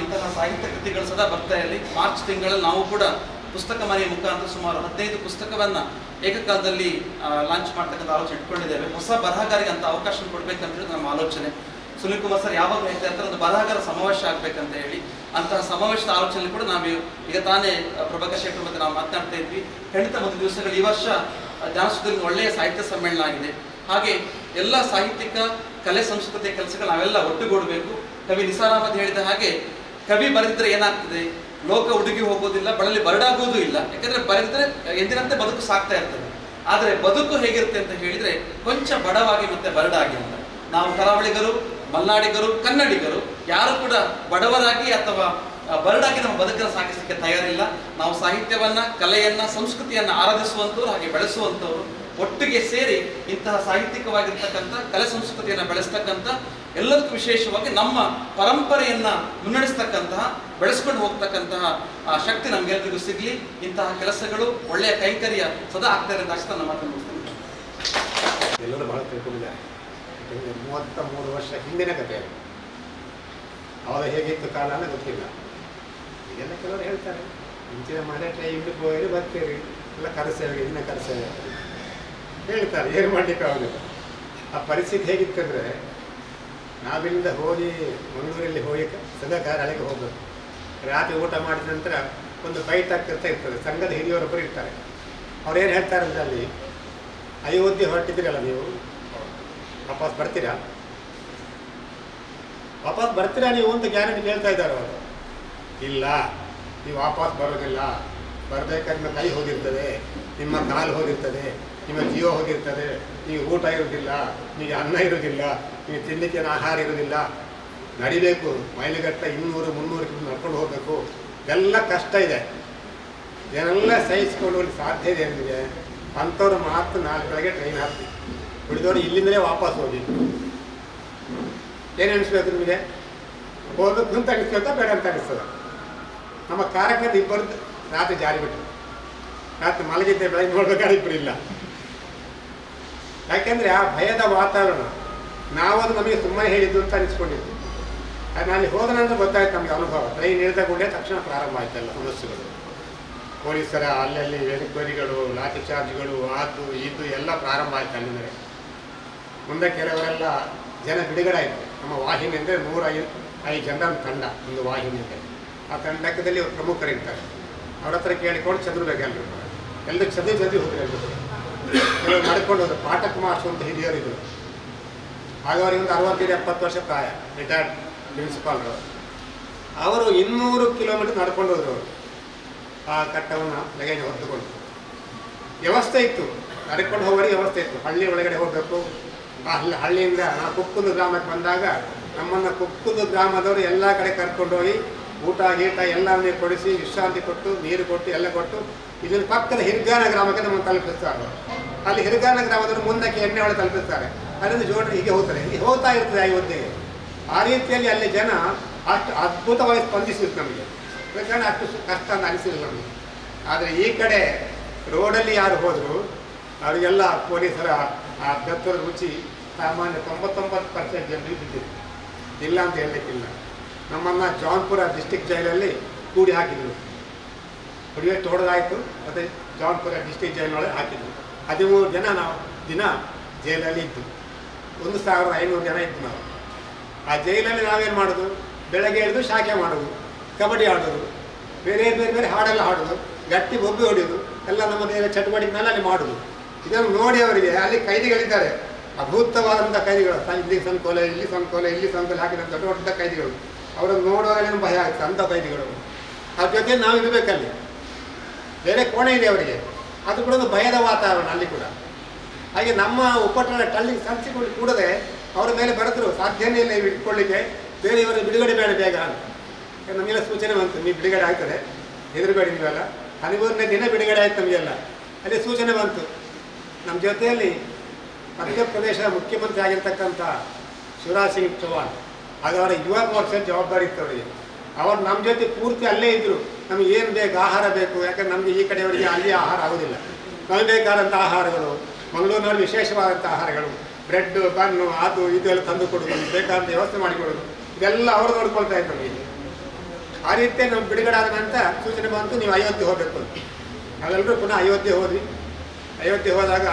ಇಂತಹ ಸಾಹಿತ್ಯ ಕೃತಿಗಳು ಸದಾ ಬರ್ತಾ ಇರಲಿ. ಮಾರ್ಚ್ ತಿಂಗಳಲ್ಲಿ ನಾವು ಕೂಡ ಪುಸ್ತಕ ಮನೆಯ ಮುಖಾಂತರ ಸುಮಾರು 15 ಪುಸ್ತಕವನ್ನು ಏಕಕಾಲದಲ್ಲಿ ಲಾಂಚ್ ಮಾಡ್ತಕ್ಕಂಥ ಆಲೋಚನೆ ಇಟ್ಕೊಂಡಿದ್ದೇವೆ. ಹೊಸ ಬರಹಗಾರಿಗೆ ಅಂತ ಅವಕಾಶ ಕೊಡ್ಬೇಕಂತ ಹೇಳಿ ನಮ್ಮ ಆಲೋಚನೆ. ಸುನಿಲ್ ಕುಮಾರ್ ಸರ್ ಯಾವಾಗ ಹೇಳ್ತಾ ಇರ್ತಾರೆ ಒಂದು ಬರಹಗಾರ ಸಮಾವೇಶ ಆಗ್ಬೇಕಂತ ಹೇಳಿ, ಅಂತಹ ಸಮಾವೇಶದ ಆಲೋಚನೆ ಕೂಡ ನಾವು ಈಗ ತಾನೇ ಪ್ರಭಾಕರ್ ಶೆಟ್ಟರ್ ಮತ್ತೆ ನಾವು ಮಾತನಾಡ್ತಾ ಇದ್ವಿ. ಖಂಡಿತ ಒಂದು ದಿವಸಗಳು ಈ ವರ್ಷ ಜ್ಞಾನಸುಧದಲ್ಲಿ ಒಳ್ಳೆಯ ಸಾಹಿತ್ಯ ಸಮ್ಮೇಳನ ಆಗಿದೆ. ಹಾಗೆ ಎಲ್ಲ ಸಾಹಿತ್ಯಿಕ ಕಲೆ ಸಂಸ್ಕೃತಿಯ ಕೆಲಸಗಳು ನಾವೆಲ್ಲ ಒಟ್ಟುಗೂಡಬೇಕು. ಕವಿ ನಿಸಾರ್ ಅಹಮದ್ ಹೇಳಿದ ಹಾಗೆ, ಕವಿ ಬರೆದಿದ್ರೆ ಏನಾಗ್ತದೆ, ಲೋಕ ಹುಡುಗಿ ಹೋಗೋದಿಲ್ಲ, ಬಳಲಿ ಬರಡಾಗೋದು ಇಲ್ಲ. ಯಾಕಂದ್ರೆ ಬರೆದಿದ್ರೆ ಎಂದಿನಂತೆ ಬದುಕು ಸಾಕ್ತಾ ಇರ್ತದೆ. ಆದರೆ ಬದುಕು ಹೇಗಿರುತ್ತೆ ಅಂತ ಹೇಳಿದ್ರೆ ಕೊಂಚ ಬಡವಾಗಿ ಮತ್ತೆ ಬರಡಾಗಿ ಅಂತ. ನಾವು ಕರಾವಳಿಗರು, ಮಲ್ನಾಡಿಗರು, ಕನ್ನಡಿಗರು ಯಾರು ಕೂಡ ಬಡವರಾಗಿ ಅಥವಾ ಬರಡಾಗಿ ನಮ್ಮ ಬದುಕನ್ನು ಸಾಗಿಸಲಿಕ್ಕೆ ತಯಾರಿಲ್ಲ. ನಾವು ಸಾಹಿತ್ಯವನ್ನ, ಕಲೆಯನ್ನ, ಸಂಸ್ಕೃತಿಯನ್ನ ಆರಾಧಿಸುವಂಥವ್ರು, ಹಾಗೆ ಬೆಳೆಸುವಂಥವ್ರು. ಒಟ್ಟಿಗೆ ಸೇರಿ ಇಂತಹ ಸಾಹಿತ್ಯಿಕವಾಗಿರ್ತಕ್ಕಂಥ ಕಲೆ ಸಂಸ್ಕೃತಿಯನ್ನು ಬೆಳೆಸ್ತಕ್ಕಂಥ, ಎಲ್ಲದಕ್ಕೂ ವಿಶೇಷವಾಗಿ ನಮ್ಮ ಪರಂಪರೆಯನ್ನ ಮುನ್ನಡೆಸ್ತಕ್ಕಂತಹ, ಬೆಳೆಸ್ಕೊಂಡು ಹೋಗ್ತಕ್ಕಂತಹ ಆ ಶಕ್ತಿ ನಮ್ಗೆಲ್ರಿಗೂ ಸಿಗ್ಲಿ. ಇಂತಹ ಕೆಲಸಗಳು ಒಳ್ಳೆಯ ಕೈಂಕರ್ಯ ಸದಾ ಆಗ್ತಾರೆ ಅಂತ ಅಷ್ಟೇ ನಮ್ಮ ಮಾತನ್ನು ಮುಗಿಸ್ತೀನಿ. ಎಲ್ಲರೂ ಬಹಳ ತಿಳ್ಕೊಂಡಿದ್ದಾರೆ. 33 ವರ್ಷ ಹಿಂದಿನ ಕಥೆ ಅದು. ಅವಾಗ ಹೇಗಿತ್ತು ಕಾಲ ಅನ್ನೋ ಗೊತ್ತಿಲ್ಲ. ಇದೆಲ್ಲ ಕೆಲವರು ಹೇಳ್ತಾರೆ, ಮುಂಚಿನ ಮನೆ ಇಲ್ಲಿ ಹೋಗಿ ಬರ್ತೀರಿ, ಎಲ್ಲ ಕರೆಸೇವೆ, ಇನ್ನ ಕರೆಸೇವೆ ಹೇಳ್ತಾರೆ. ಏನು ಮಾಡಲಿಕ್ಕೆ ಆಗೋದಿಲ್ಲ. ಆ ಪರಿಸ್ಥಿತಿ ಹೇಗಿತ್ತಂದರೆ, ನಾವಿಲ್ಲಿಂದ ಹೋಗಿ ಮಂಗಳೂರಲ್ಲಿ ಹೋಗಿ ಸದಾ ಹಳೆಗೆ ಹೋಗಬೇಕು. ರಾತ್ರಿ ಊಟ ಮಾಡಿದ ನಂತರ ಒಂದು ಬೈಟ್ ಆಗ್ತಿರ್ತಾ ಇರ್ತದೆ. ಸಂಘದ ಹಿರಿಯವರೊಬ್ಬರು ಇರ್ತಾರೆ. ಅವ್ರೇನು ಹೇಳ್ತಾರೆ ಅಂದರೆ, ಅಲ್ಲಿ ಅಯೋಧ್ಯೆ ಹೊರಟಿದ್ದೀರಲ್ಲ, ನೀವು ವಾಪಸ್ ಬರ್ತೀರಾ ನೀವು ಅಂತ ಗ್ಯಾರಂಟಿ ಹೇಳ್ತಾ ಇದ್ದಾರೆ ಅವರು. ಇಲ್ಲ, ನೀವು ವಾಪಸ್ ಬರೋದಿಲ್ಲ. ಬರಬೇಕಾದ್ರೆ ನಿಮ್ಮ ಕೈ ಹೋಗಿರ್ತದೆ, ನಿಮ್ಮ ಕಾಲು ಹೋಗಿರ್ತದೆ, ನಿಮ್ಮ ಜೀವ ಹೋಗಿರ್ತದೆ, ನೀವು ಊಟ ಇರೋದಿಲ್ಲ, ನಿಮಗೆ ಅನ್ನ ಇರೋದಿಲ್ಲ, ನೀವು ತಿನ್ನಲಿಕ್ಕೆ ಆಹಾರ ಇರೋದಿಲ್ಲ, ನಡಿಬೇಕು ಮೈಲಿಗಟ್ಟಲೆ 200-300 ಕಿಲೋಮೀಟರ್ ನಡ್ಕೊಂಡು ಹೋಗಬೇಕು. ಎಲ್ಲ ಕಷ್ಟ ಇದೆ. ಇದನ್ನೆಲ್ಲ ಸಹಿಸ್ಕೊಂಡು ಸಾಧ್ಯ ಇದೆ ನಿಮಗೆ. ಅಂಥವ್ರು ಮಾತ್ರ 4 ಬೆಳಗ್ಗೆ ಟ್ರೈನ್ ಹಾಕಿ ಉಳಿದವರು ಇಲ್ಲಿಂದಲೇ ವಾಪಸ್ ಹೋಗಿ. ಏನು ಅನಿಸ್ಬೇಕು ನಿಮಗೆ? ಹೋಗ್ಬೇಕು ಅಂತ ಅನಿಸ್ಬೇಕಾ ಬೇಡ ಅಂತ ಅನಿಸ್ತದೆ? ನಮ್ಮ ಕಾರ್ಯಕ್ರಮದ ಇಬ್ಬರದ್ದು ರಾತ್ರಿ ಜಾರಿ ಬಿಟ್ಟರು. ರಾತ್ರಿ ಮಲಗಿದ್ದೆ, ಬೆಳಗ್ಗೆ ನೋಡ್ಬೇಕಾದ್ರೆ ಇಬ್ಬರು ಇಲ್ಲ. ಯಾಕೆಂದರೆ ಆ ಭಯದ ವಾತಾವರಣ, ನಾವದು ನಮಗೆ ಸುಮ್ಮನೆ ಹೇಳಿದ್ದು ಅಂತ ಅನಿಸ್ಕೊಂಡಿದ್ದು. ಅದು ಅಲ್ಲಿ ಹೋದ ನಂತರ ಗೊತ್ತಾಯ್ತು ನಮಗೆ ಅನುಭವ. ಟ್ರೈನ್ ಇಳಿದ ಕೂಡಲೇ ತಕ್ಷಣ ಪ್ರಾರಂಭ ಆಯ್ತಲ್ಲ ಸಮಸ್ಯೆಗಳು. ಪೊಲೀಸರ ಅಲ್ಲಲ್ಲಿ ವೆರಿಗಳು, ಲಾಠಿ ಚಾರ್ಜ್ಗಳು, ಅದು ಇದು ಎಲ್ಲ ಪ್ರಾರಂಭ ಆಯ್ತು ಅಲ್ಲಿಂದರೆ. ಮುಂದೆ ಕೆಲವರೆಲ್ಲ ಜನ ಬಿಡುಗಡೆ ಆಯಿತು. ನಮ್ಮ ವಾಹಿನಿ ಅಂದರೆ 105 ಜನರ ತಂಡ, ಒಂದು ವಾಹಿನಿ ಅಂದರೆ. ಆ ತಂಡದಲ್ಲಿ ಪ್ರಮುಖರಿರ್ತಾರೆ. ಅವ್ರ ಹತ್ರ ಕೇಳಿಕೊಂಡು ಚದುರಬೇಕು ಎಲ್ಲರೂ ಚದುರಿ ಹೋದ್ರೆ ಎಲ್ಲರೂ ಕೆಲವರು ನಡ್ಕೊಂಡು ಹೋದ್ರು. ಪಾಠಕ್ ಮಾರ್ಚ್ ಅಂತ ಹಿರಿಯರಿದ್ರು. ಆಗ ಅವರಿಗೆ ಒಂದು 60-70 ವರ್ಷ ಪ್ರಾಯ, ರಿಟೈರ್ಡ್ ಪ್ರಿನ್ಸಿಪಾಲ್ರು. ಅವರು 200 ಕಿಲೋಮೀಟರ್ ನಡ್ಕೊಂಡು ಹೋದ್ರು ಅವರು. ಆ ಕಟ್ಟವನ್ನು ಲಗೇಜ್ ಹೊತ್ತುಕೊಂಡು ವ್ಯವಸ್ಥೆ ಇತ್ತು, ನಡ್ಕೊಂಡು ಹೋಗೋರಿಗೆ ವ್ಯವಸ್ಥೆ ಇತ್ತು. ಹಳ್ಳಿ ಒಳಗಡೆ ಹೋಗಬೇಕು. ಆ ಹಳ್ಳಿಯಿಂದ ನಾವು ಕುಕ್ಕುಂದು ಗ್ರಾಮಕ್ಕೆ ಬಂದಾಗ ನಮ್ಮನ್ನು ಕುಕ್ಕುಂದು ಗ್ರಾಮದವರು ಎಲ್ಲ ಕಡೆ ಕರ್ಕೊಂಡೋಗಿ ಊಟ ಗೀಟ ಎಲ್ಲವನ್ನೇ ಕೊಡಿಸಿ ವಿಶ್ರಾಂತಿ ಕೊಟ್ಟು ನೀರು ಕೊಟ್ಟು ಎಲ್ಲ ಕೊಟ್ಟು ಇದನ್ನು ಪಕ್ಕದ ಹಿರ್ಗಾನ ಗ್ರಾಮಕ್ಕೆ ನಮ್ಮನ್ನು ತಲುಪಿಸ್ತಾರೆ. ಅಲ್ಲಿ ಹಿರ್ಗಾನ ಗ್ರಾಮದವರು ಮುಂದಕ್ಕೆ ಎಣ್ಣೆ ಒಳಗೆ ತಲುಪಿಸ್ತಾರೆ. ಅಲ್ಲಿಂದ ಜೋಡ್ರಿ ಹೀಗೆ ಹೋಗ್ತಾರೆ, ಹೀಗೆ ಹೋಗ್ತಾ ಇರ್ತದೆ ಅಯೋಧ್ಯೆಗೆ. ಆ ರೀತಿಯಲ್ಲಿ ಅಲ್ಲಿ ಜನ ಅಷ್ಟು ಅದ್ಭುತವಾಗಿ ಸ್ಪಂದಿಸಿದ್ರು ನಮಗೆ. ಯಾಕಂದರೆ ಅಷ್ಟು ಕಷ್ಟ ಅಂತ ಅನಿಸಿಲ್ಲ ನಮಗೆ. ಆದರೆ ಈ ಕಡೆ ರೋಡಲ್ಲಿ ಯಾರು ಹೋದರು ಅವರಿಗೆಲ್ಲ ಪೊಲೀಸರ ಆ ಬೆತ್ತದ ರುಚಿ ಸಾಮಾನ್ಯ 99% ಜನರಿಗೆ ಬಿದ್ದಿತ್ತು. ಇಲ್ಲ ಅಂತ ಹೇಳಲಿಕ್ಕಿಲ್ಲ. ನಮ್ಮನ್ನು ಜೌನ್ಪುರ ಡಿಸ್ಟಿಕ್ ಜೈಲಲ್ಲಿ ಕೂಡಿ ಹಾಕಿದರು. ಕುಡಿಯೋಷ್ಟು ಹೊಡೆದಾಯಿತು, ಮತ್ತು ಜೌನ್ಪುರ ಡಿಸ್ಟಿಕ್ ಜೈಲಿನೊಳಗೆ ಹಾಕಿದ್ರು. 13 ಜನ ನಾವು ದಿನ ಜೈಲಲ್ಲಿ ಇದ್ದು. 1500 ಜನ ಇದ್ದು ನಾವು. ಆ ಜೈಲಲ್ಲಿ ನಾವೇನು ಮಾಡೋದು, ಬೆಳಗ್ಗೆ ಎಳೆದು ಶಾಖೆ ಮಾಡೋದು, ಕಬಡ್ಡಿ ಆಡೋದು, ಬೇರೆ ಬೇರೆ ಬೇರೆ ಹಾಡೆಲ್ಲ ಹಾಡೋದು, ಗಟ್ಟಿ ಬೊಬ್ಬೆ ಹೊಡೆಯೋದು ಎಲ್ಲ ನಮ್ಮ ಬೇರೆ ಚಟುವಟಿಕೆನೆಲ್ಲ ಅಲ್ಲಿ ಮಾಡೋದು. ಇದನ್ನು ನೋಡಿ ಅವರಿಗೆ ಅಲ್ಲಿ ಕೈದಿಗಳಿದ್ದಾರೆ, ಅದ್ಭುತವಾದಂಥ ಕೈದಿಗಳು. ಇಲ್ಲಿ ಸಂಕೋಲೆ, ಇಲ್ಲಿ ಸಂಕೋಲೆ, ಇಲ್ಲಿ ಸಂಕೋಲೆ ಹಾಕಿದಂಥ ದೊಡ್ಡ ದೊಡ್ಡ ಕೈದಿಗಳು. ಅವರನ್ನು ನೋಡುವಾಗಲೇ ಭಯ ಆಗುತ್ತೆ ಅಂಥ ಕೈದಿಗಳು. ಅದ್ರ ಜೊತೆ ನಾವು ಇರಬೇಕಲ್ಲಿ. ಬೇರೆ ಕೋಣೆ ಇದೆ ಅವರಿಗೆ, ಅದು ಕೂಡ ಒಂದು ಭಯದ ವಾತಾವರಣ ಅಲ್ಲಿ ಕೂಡ. ಹಾಗೆ ನಮ್ಮ ಉಪಟಳ ಟಲ್ಲಿಗೆ ಸಂಚಿಕೊಂಡು ಕೂಡದೆ ಅವರ ಮೇಲೆ ಬರೆದ್ರು, ಸಾಧ್ಯನೇ ಇಲ್ಲ ಇಟ್ಕೊಳ್ಳಿಕ್ಕೆ, ಬೇರೆಯವರು ಬಿಡುಗಡೆ ಬೇಡ ಬೇಗ ಅಂತ. ನಮಗೆಲ್ಲ ಸೂಚನೆ ಬಂತು, ನೀವು ಬಿಡುಗಡೆ ಆಗ್ತದೆ, ಹೆದರಬೇಡಿ ನೀವೆಲ್ಲ. 13ನೇ ದಿನ ಬಿಡುಗಡೆ ಆಯ್ತು ನಮಗೆಲ್ಲ. ಅಲ್ಲಿ ಸೂಚನೆ ಬಂತು. ನಮ್ಮ ಜೊತೆಯಲ್ಲಿ ಮಧ್ಯಪ್ರದೇಶದ ಮುಖ್ಯಮಂತ್ರಿ ಆಗಿರ್ತಕ್ಕಂಥ ಶಿವರಾಜ್ ಸಿಂಗ್ ಚೌಹಾಣ್, ಆಗ ಅವರ ಯುವ ಮೋರ್ಚಾ ಜವಾಬ್ದಾರಿ ಇತ್ತು ಅವರಿಗೆ. ಅವರು ನಮ್ಮ ಜೊತೆ ಪೂರ್ತಿ ಅಲ್ಲೇ ಇದ್ದರು. ನಮಗೆ ಏನು ಬೇಕು, ಆಹಾರ ಬೇಕು, ಯಾಕಂದ್ರೆ ನಮಗೆ ಈ ಕಡೆಯವರಿಗೆ ಅಲ್ಲಿ ಆಹಾರ ಆಗೋದಿಲ್ಲ. ನಮಗೆ ಬೇಕಾದಂಥ ಆಹಾರಗಳು, ಮಂಗಳೂರಿನಲ್ಲಿ ವಿಶೇಷವಾದಂಥ ಆಹಾರಗಳು, ಬ್ರೆಡ್ ಬನ್ನು ಅದು ಇದು ಎಲ್ಲ ತಂದು ಕೊಡೋದು, ಬೇಕಾದಂಥ ವ್ಯವಸ್ಥೆ ಮಾಡಿಕೊಡೋದು, ಇದೆಲ್ಲ ಅವರು ನೋಡ್ಕೊಳ್ತಾ ಇದ್ರು ನಮಗೆ. ಆ ರೀತಿ ನಾವು ಬಿಡುಗಡೆ ಆದ ನಂತರ ಸೂಚನೆ ಬಂತು, ನೀವು ಅಯೋಧ್ಯೆ ಹೋಗಬೇಕು ಅಂತ. ನಾವೆಲ್ಲರೂ ಪುನಃ ಅಯೋಧ್ಯೆ ಹೋದ್ವಿ. ಅಯೋಧ್ಯೆ ಹೋದಾಗ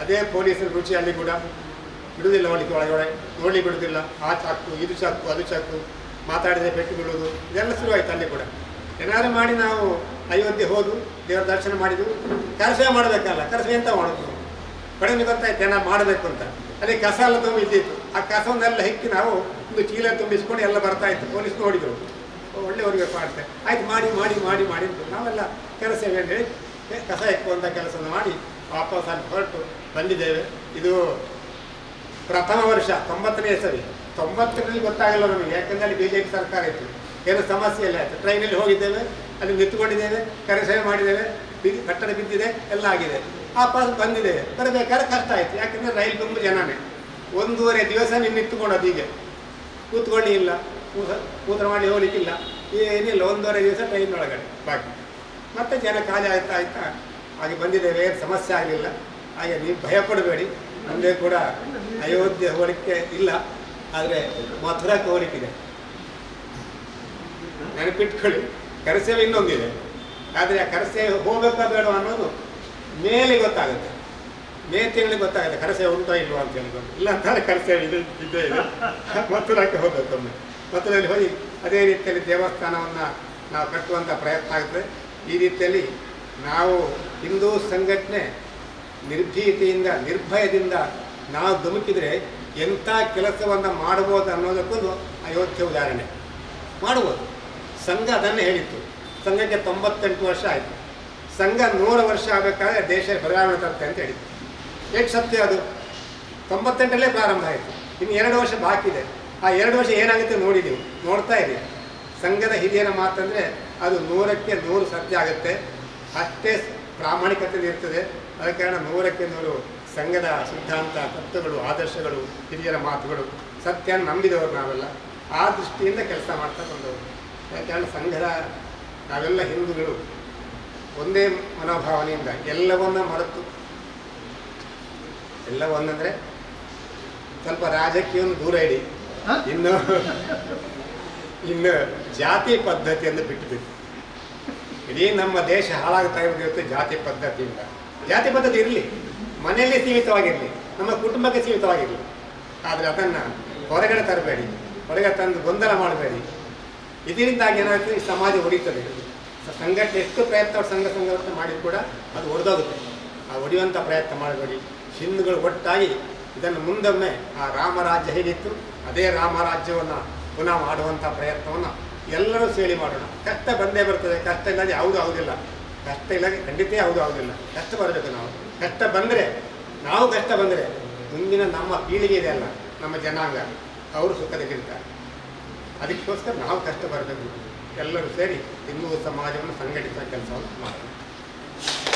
ಅದೇ ಪೊಲೀಸರ ರುಚಿ ಅಲ್ಲಿ ಕೂಡ ಬಿಡುವುದಿಲ್ಲ. ಒಳಗಡೆ ನೋಡಲಿ ಬಿಡುವುದಿಲ್ಲ. ಆ ಚಾಕು, ಇದು ಚಾಕು, ಅದು ಚಾಕು, ಮಾತಾಡಿದರೆ ಪೆಟ್ಟು ಬೀಳೋದು, ಇದೆಲ್ಲ ಶುರುವಾಯಿತು ಅಲ್ಲಿ ಕೂಡ. ಏನಾದರೂ ಮಾಡಿ ನಾವು ಅಯೋಧ್ಯೆ ಹೋದು, ದೇವರ ದರ್ಶನ ಮಾಡಿದ್ವು. ಕರಸೇವೆ ಮಾಡಬೇಕಲ್ಲ, ಕರಸೇವೆ ಎಂತ ಮಾಡೋದು, ಕಡಿಮೆ ಗೊತ್ತಾಯ್ತು ಏನಾರು ಮಾಡಬೇಕು ಅಂತ. ಅಲ್ಲಿ ಕಸ ಎಲ್ಲ ತುಂಬಿ ಇದ್ದಿತ್ತು. ಆ ಕಸವನ್ನೆಲ್ಲ ಹೆಕ್ಕಿ ನಾವು ಒಂದು ಚೀಲ ತುಂಬಿಸ್ಕೊಂಡು ಎಲ್ಲ ಬರ್ತಾಯಿತ್ತು. ಪೊಲೀಸ್ ನೋಡಿದರು, ಒಳ್ಳೆಯವರಿಗೆ ಮಾಡ್ತಾರೆ, ಆಯ್ತು ಮಾಡಿ ಮಾಡಿ ಮಾಡಿ ಮಾಡಿ ನಾವೆಲ್ಲ ಕರಸೇವೆ ಅಂತ ಹೇಳಿ ಕಸ ಹೆಕ್ಕುವಂಥ ಕೆಲಸವನ್ನು ಮಾಡಿ ವಾಪಸ್ ಅಲ್ಲಿ ಹೊರಟು ಬಂದಿದ್ದೇವೆ. ಇದು ಪ್ರಥಮ ವರ್ಷ, 90ನೇ ಇಸವಿ. 90ರಲ್ಲಿ ಗೊತ್ತಾಗಲ್ಲ ನಮಗೆ, ಯಾಕೆಂದರೆ ಅಲ್ಲಿ BJP ಸರ್ಕಾರ ಇತ್ತು, ಏನೂ ಸಮಸ್ಯೆ ಇಲ್ಲ. ಆಯಿತು, ಟ್ರೈನಲ್ಲಿ ಹೋಗಿದ್ದೇವೆ, ಅಲ್ಲಿ ನಿಂತ್ಕೊಂಡಿದ್ದೇವೆ, ಕರಸೇವೆ ಮಾಡಿದ್ದೇವೆ, ಕಟ್ಟಡ ಬಿದ್ದಿದೆ, ಎಲ್ಲ ಆಗಿದೆ. ವಾಪಸ್ ಬಂದಿದ್ದೇವೆ. ಬರಬೇಕಾದ್ರೆ ಕಷ್ಟ ಆಯಿತು, ಯಾಕೆಂದರೆ ರೈಲು ತುಂಬ ಜನನೇ. 1.5 ದಿವಸ ನಿಂತ್ಕೊಂಡು ಹೀಗೆ ಕೂತ್ಕೊಳ್ಳಿ ಇಲ್ಲ, ಕೂತ್ರ ಮಾಡಿ ಹೋಗ್ಲಿಕ್ಕಿಲ್ಲ, ಏನಿಲ್ಲ. 1.5 ದಿವಸ ಟ್ರೈನ್ ಒಳಗಡೆ ಬಾಕಿ. ಮತ್ತೆ ಜನ ಖಾಲಿ ಆಯ್ತಾ ಹಾಗೆ ಬಂದಿದ್ದೇವೆ, ಏನು ಸಮಸ್ಯೆ ಆಗಲಿಲ್ಲ. ಹಾಗೆ ನೀವು ಭಯಪಡಬೇಡಿ, ನಮ್ಮದೇ ಕೂಡ ಅಯೋಧ್ಯೆ ಹೋಗಲಿಕ್ಕೆ ಇಲ್ಲ, ಆದರೆ ಮಥುರಾಕ್ಕೆ ಹೋಗಲಿಕ್ಕಿದೆ. ನೆನಪಿಟ್ಕೊಳ್ಳಿ, ಕರಸೇವೆ ಇನ್ನೊಂದಿದೆ. ಆದರೆ ಆ ಕರಸೇವೆ ಹೋಗಬೇಕಾ ಬೇಡ ಅನ್ನೋದು ಮೇಲೆ ಗೊತ್ತಾಗುತ್ತೆ, ಮೇ ತಿಂಗಳಿಗೆ ಗೊತ್ತಾಗುತ್ತೆ ಕರಸೇವೆ ಉಂಟೋ ಇಲ್ವೋ ಅಂತ ಹೇಳಿದ್ರು. ಇಲ್ಲ ಅಂತಾರೆ ಕರಸೇವೆ ಇದ್ದೇ ಇದೆ. ಮಥುರಾಕ್ಕೆ ಹೋಗಬೇಕು ಒಮ್ಮೆ. ಮಥುರಲ್ಲಿ ಹೋಗಿ ಅದೇ ರೀತಿಯಲ್ಲಿ ದೇವಸ್ಥಾನವನ್ನು ನಾವು ಕಟ್ಟುವಂಥ ಪ್ರಯತ್ನ ಆಗುತ್ತೆ. ಈ ರೀತಿಯಲ್ಲಿ ನಾವು ಹಿಂದೂ ಸಂಘಟನೆ ನಿರ್ಭೀತಿಯಿಂದ, ನಿರ್ಭಯದಿಂದ ನಾವು ಧುಮುಕಿದರೆ ಎಂಥ ಕೆಲಸವನ್ನು ಮಾಡ್ಬೋದು ಅನ್ನೋದಕ್ಕೊಂದು ಅಯೋಧ್ಯೆ ಉದಾಹರಣೆ. ಮಾಡ್ಬೋದು. ಸಂಘ ಅದನ್ನೇ ಹೇಳಿತ್ತು. ಸಂಘಕ್ಕೆ 98 ವರ್ಷ ಆಯಿತು. ಸಂಘ 100 ವರ್ಷ ಆಗಬೇಕಾದ್ರೆ ದೇಶ ಬದಲಾವಣೆ ತರುತ್ತೆ ಅಂತ ಹೇಳಿತ್ತು. ಎಷ್ಟು ಸತ್ಯ ಅದು. 98ರಲ್ಲೇ ಪ್ರಾರಂಭ ಆಯಿತು, ಇನ್ನು 2 ವರ್ಷ ಬಾಕಿ ಇದೆ. ಆ 2 ವರ್ಷ ಏನಾಗುತ್ತೆ ನೋಡಿ, ನೀವು ನೋಡ್ತಾ ಇದ್ದೀವಿ. ಸಂಘದ ಹಿರಿಯರ ಮಾತಂದರೆ ಅದು 100ಕ್ಕೆ 100 ಸತ್ಯ ಆಗುತ್ತೆ. ಅಷ್ಟೇ ಪ್ರಾಮಾಣಿಕತೆ ಇರ್ತದೆ. ಅದರ ಕಾರಣ 100ಕ್ಕೆ 100 ಸಂಘದ ಸಿದ್ಧಾಂತ, ತತ್ವಗಳು, ಆದರ್ಶಗಳು, ಹಿರಿಯರ ಮಾತುಗಳು, ಸತ್ಯನ ನಂಬಿದವರು ನಾವೆಲ್ಲ. ಆ ದೃಷ್ಟಿಯಿಂದ ಕೆಲಸ ಮಾಡ್ತಾ ಬಂದವರು. ಯಾಕಂದರೆ ಸಂಘದ ನಾವೆಲ್ಲ ಹಿಂದೂಗಳು ಒಂದೇ ಮನೋಭಾವನೆಯಿಂದ ಎಲ್ಲವನ್ನ ಮರೆತು, ಎಲ್ಲ ಒಂದಂದರೆ ಸ್ವಲ್ಪ ರಾಜಕೀಯವನ್ನು ದೂರ ಇಡಿ. ಇನ್ನು ಜಾತಿ ಪದ್ಧತಿಯನ್ನು ಬಿಟ್ಟುಬಿಟ್ಟು ಇಡೀ ನಮ್ಮ ದೇಶ ಹಾಳಾಗ್ತಾ ಇರೋದು ಜಾತಿ ಪದ್ಧತಿಯಿಂದ. ಜಾತಿ ಪದ್ಧತಿ ಇರಲಿ, ಮನೆಯಲ್ಲಿ ಸೀಮಿತವಾಗಿರಲಿ, ನಮ್ಮ ಕುಟುಂಬಕ್ಕೆ ಸೀಮಿತವಾಗಿರಲಿ. ಆದರೆ ಅದನ್ನು ಹೊರಗಡೆ ತರಬೇಡಿ, ಹೊರಗಡೆ ತಂದು ಗೊಂದಲ ಮಾಡಬೇಡಿ. ಇದರಿಂದಾಗಿ ಏನಾಗ್ತದೆ, ಈ ಸಮಾಜ ಹೊಡಿತದೆ. ಸಂಘಟನೆ ಎಷ್ಟು ಪ್ರಯತ್ನ ಸಂಘಟನೆ ಮಾಡಿದ್ರು ಕೂಡ ಅದು ಒಡೆದೋಗುತ್ತೆ. ಆ ಒಡೆಯುವಂಥ ಪ್ರಯತ್ನ ಮಾಡಬೇಡಿ. ಹಿಂದೂಗಳು ಒಟ್ಟಾಗಿ ಇದನ್ನು ಮುಂದೊಮ್ಮೆ ಆ ರಾಮರಾಜ್ಯ ಹೇಗಿತ್ತು ಅದೇ ರಾಮರಾಜ್ಯವನ್ನು ಪುನಃ ಮಾಡುವಂಥ ಪ್ರಯತ್ನವನ್ನು ಎಲ್ಲರೂ ಸೇರಿ ಮಾಡೋಣ. ಕಷ್ಟ ಬಂದೇ ಬರ್ತದೆ, ಕಷ್ಟ ಇಲ್ಲದೆ ಯಾವುದೂ ಆಗೋದಿಲ್ಲ. ಕಷ್ಟ ಇಲ್ಲದೆ ಖಂಡಿತ ಯಾವುದೂ ಆಗೋದಿಲ್ಲ. ಕಷ್ಟ ಬರಬೇಕು. ಕಷ್ಟ ಬಂದರೆ ಕಷ್ಟ ಬಂದರೆ ಮುಂದಿನ ನಮ್ಮ ಪೀಳಿಗೆ ಇದೆಯಲ್ಲ, ನಮ್ಮ ಜನಾಂಗ, ಅವರು ಸುಖದಲ್ಲಿರ್ತಾರೆ. ಅದಕ್ಕೋಸ್ಕರ ನಾವು ಕಷ್ಟ ಬರಬೇಕು. ಎಲ್ಲರೂ ಸೇರಿ ಹಿಂದೂ ಸಮಾಜವನ್ನು ಸಂಘಟಿಸುವ ಕೆಲಸವನ್ನು ಮಾಡೋಣ.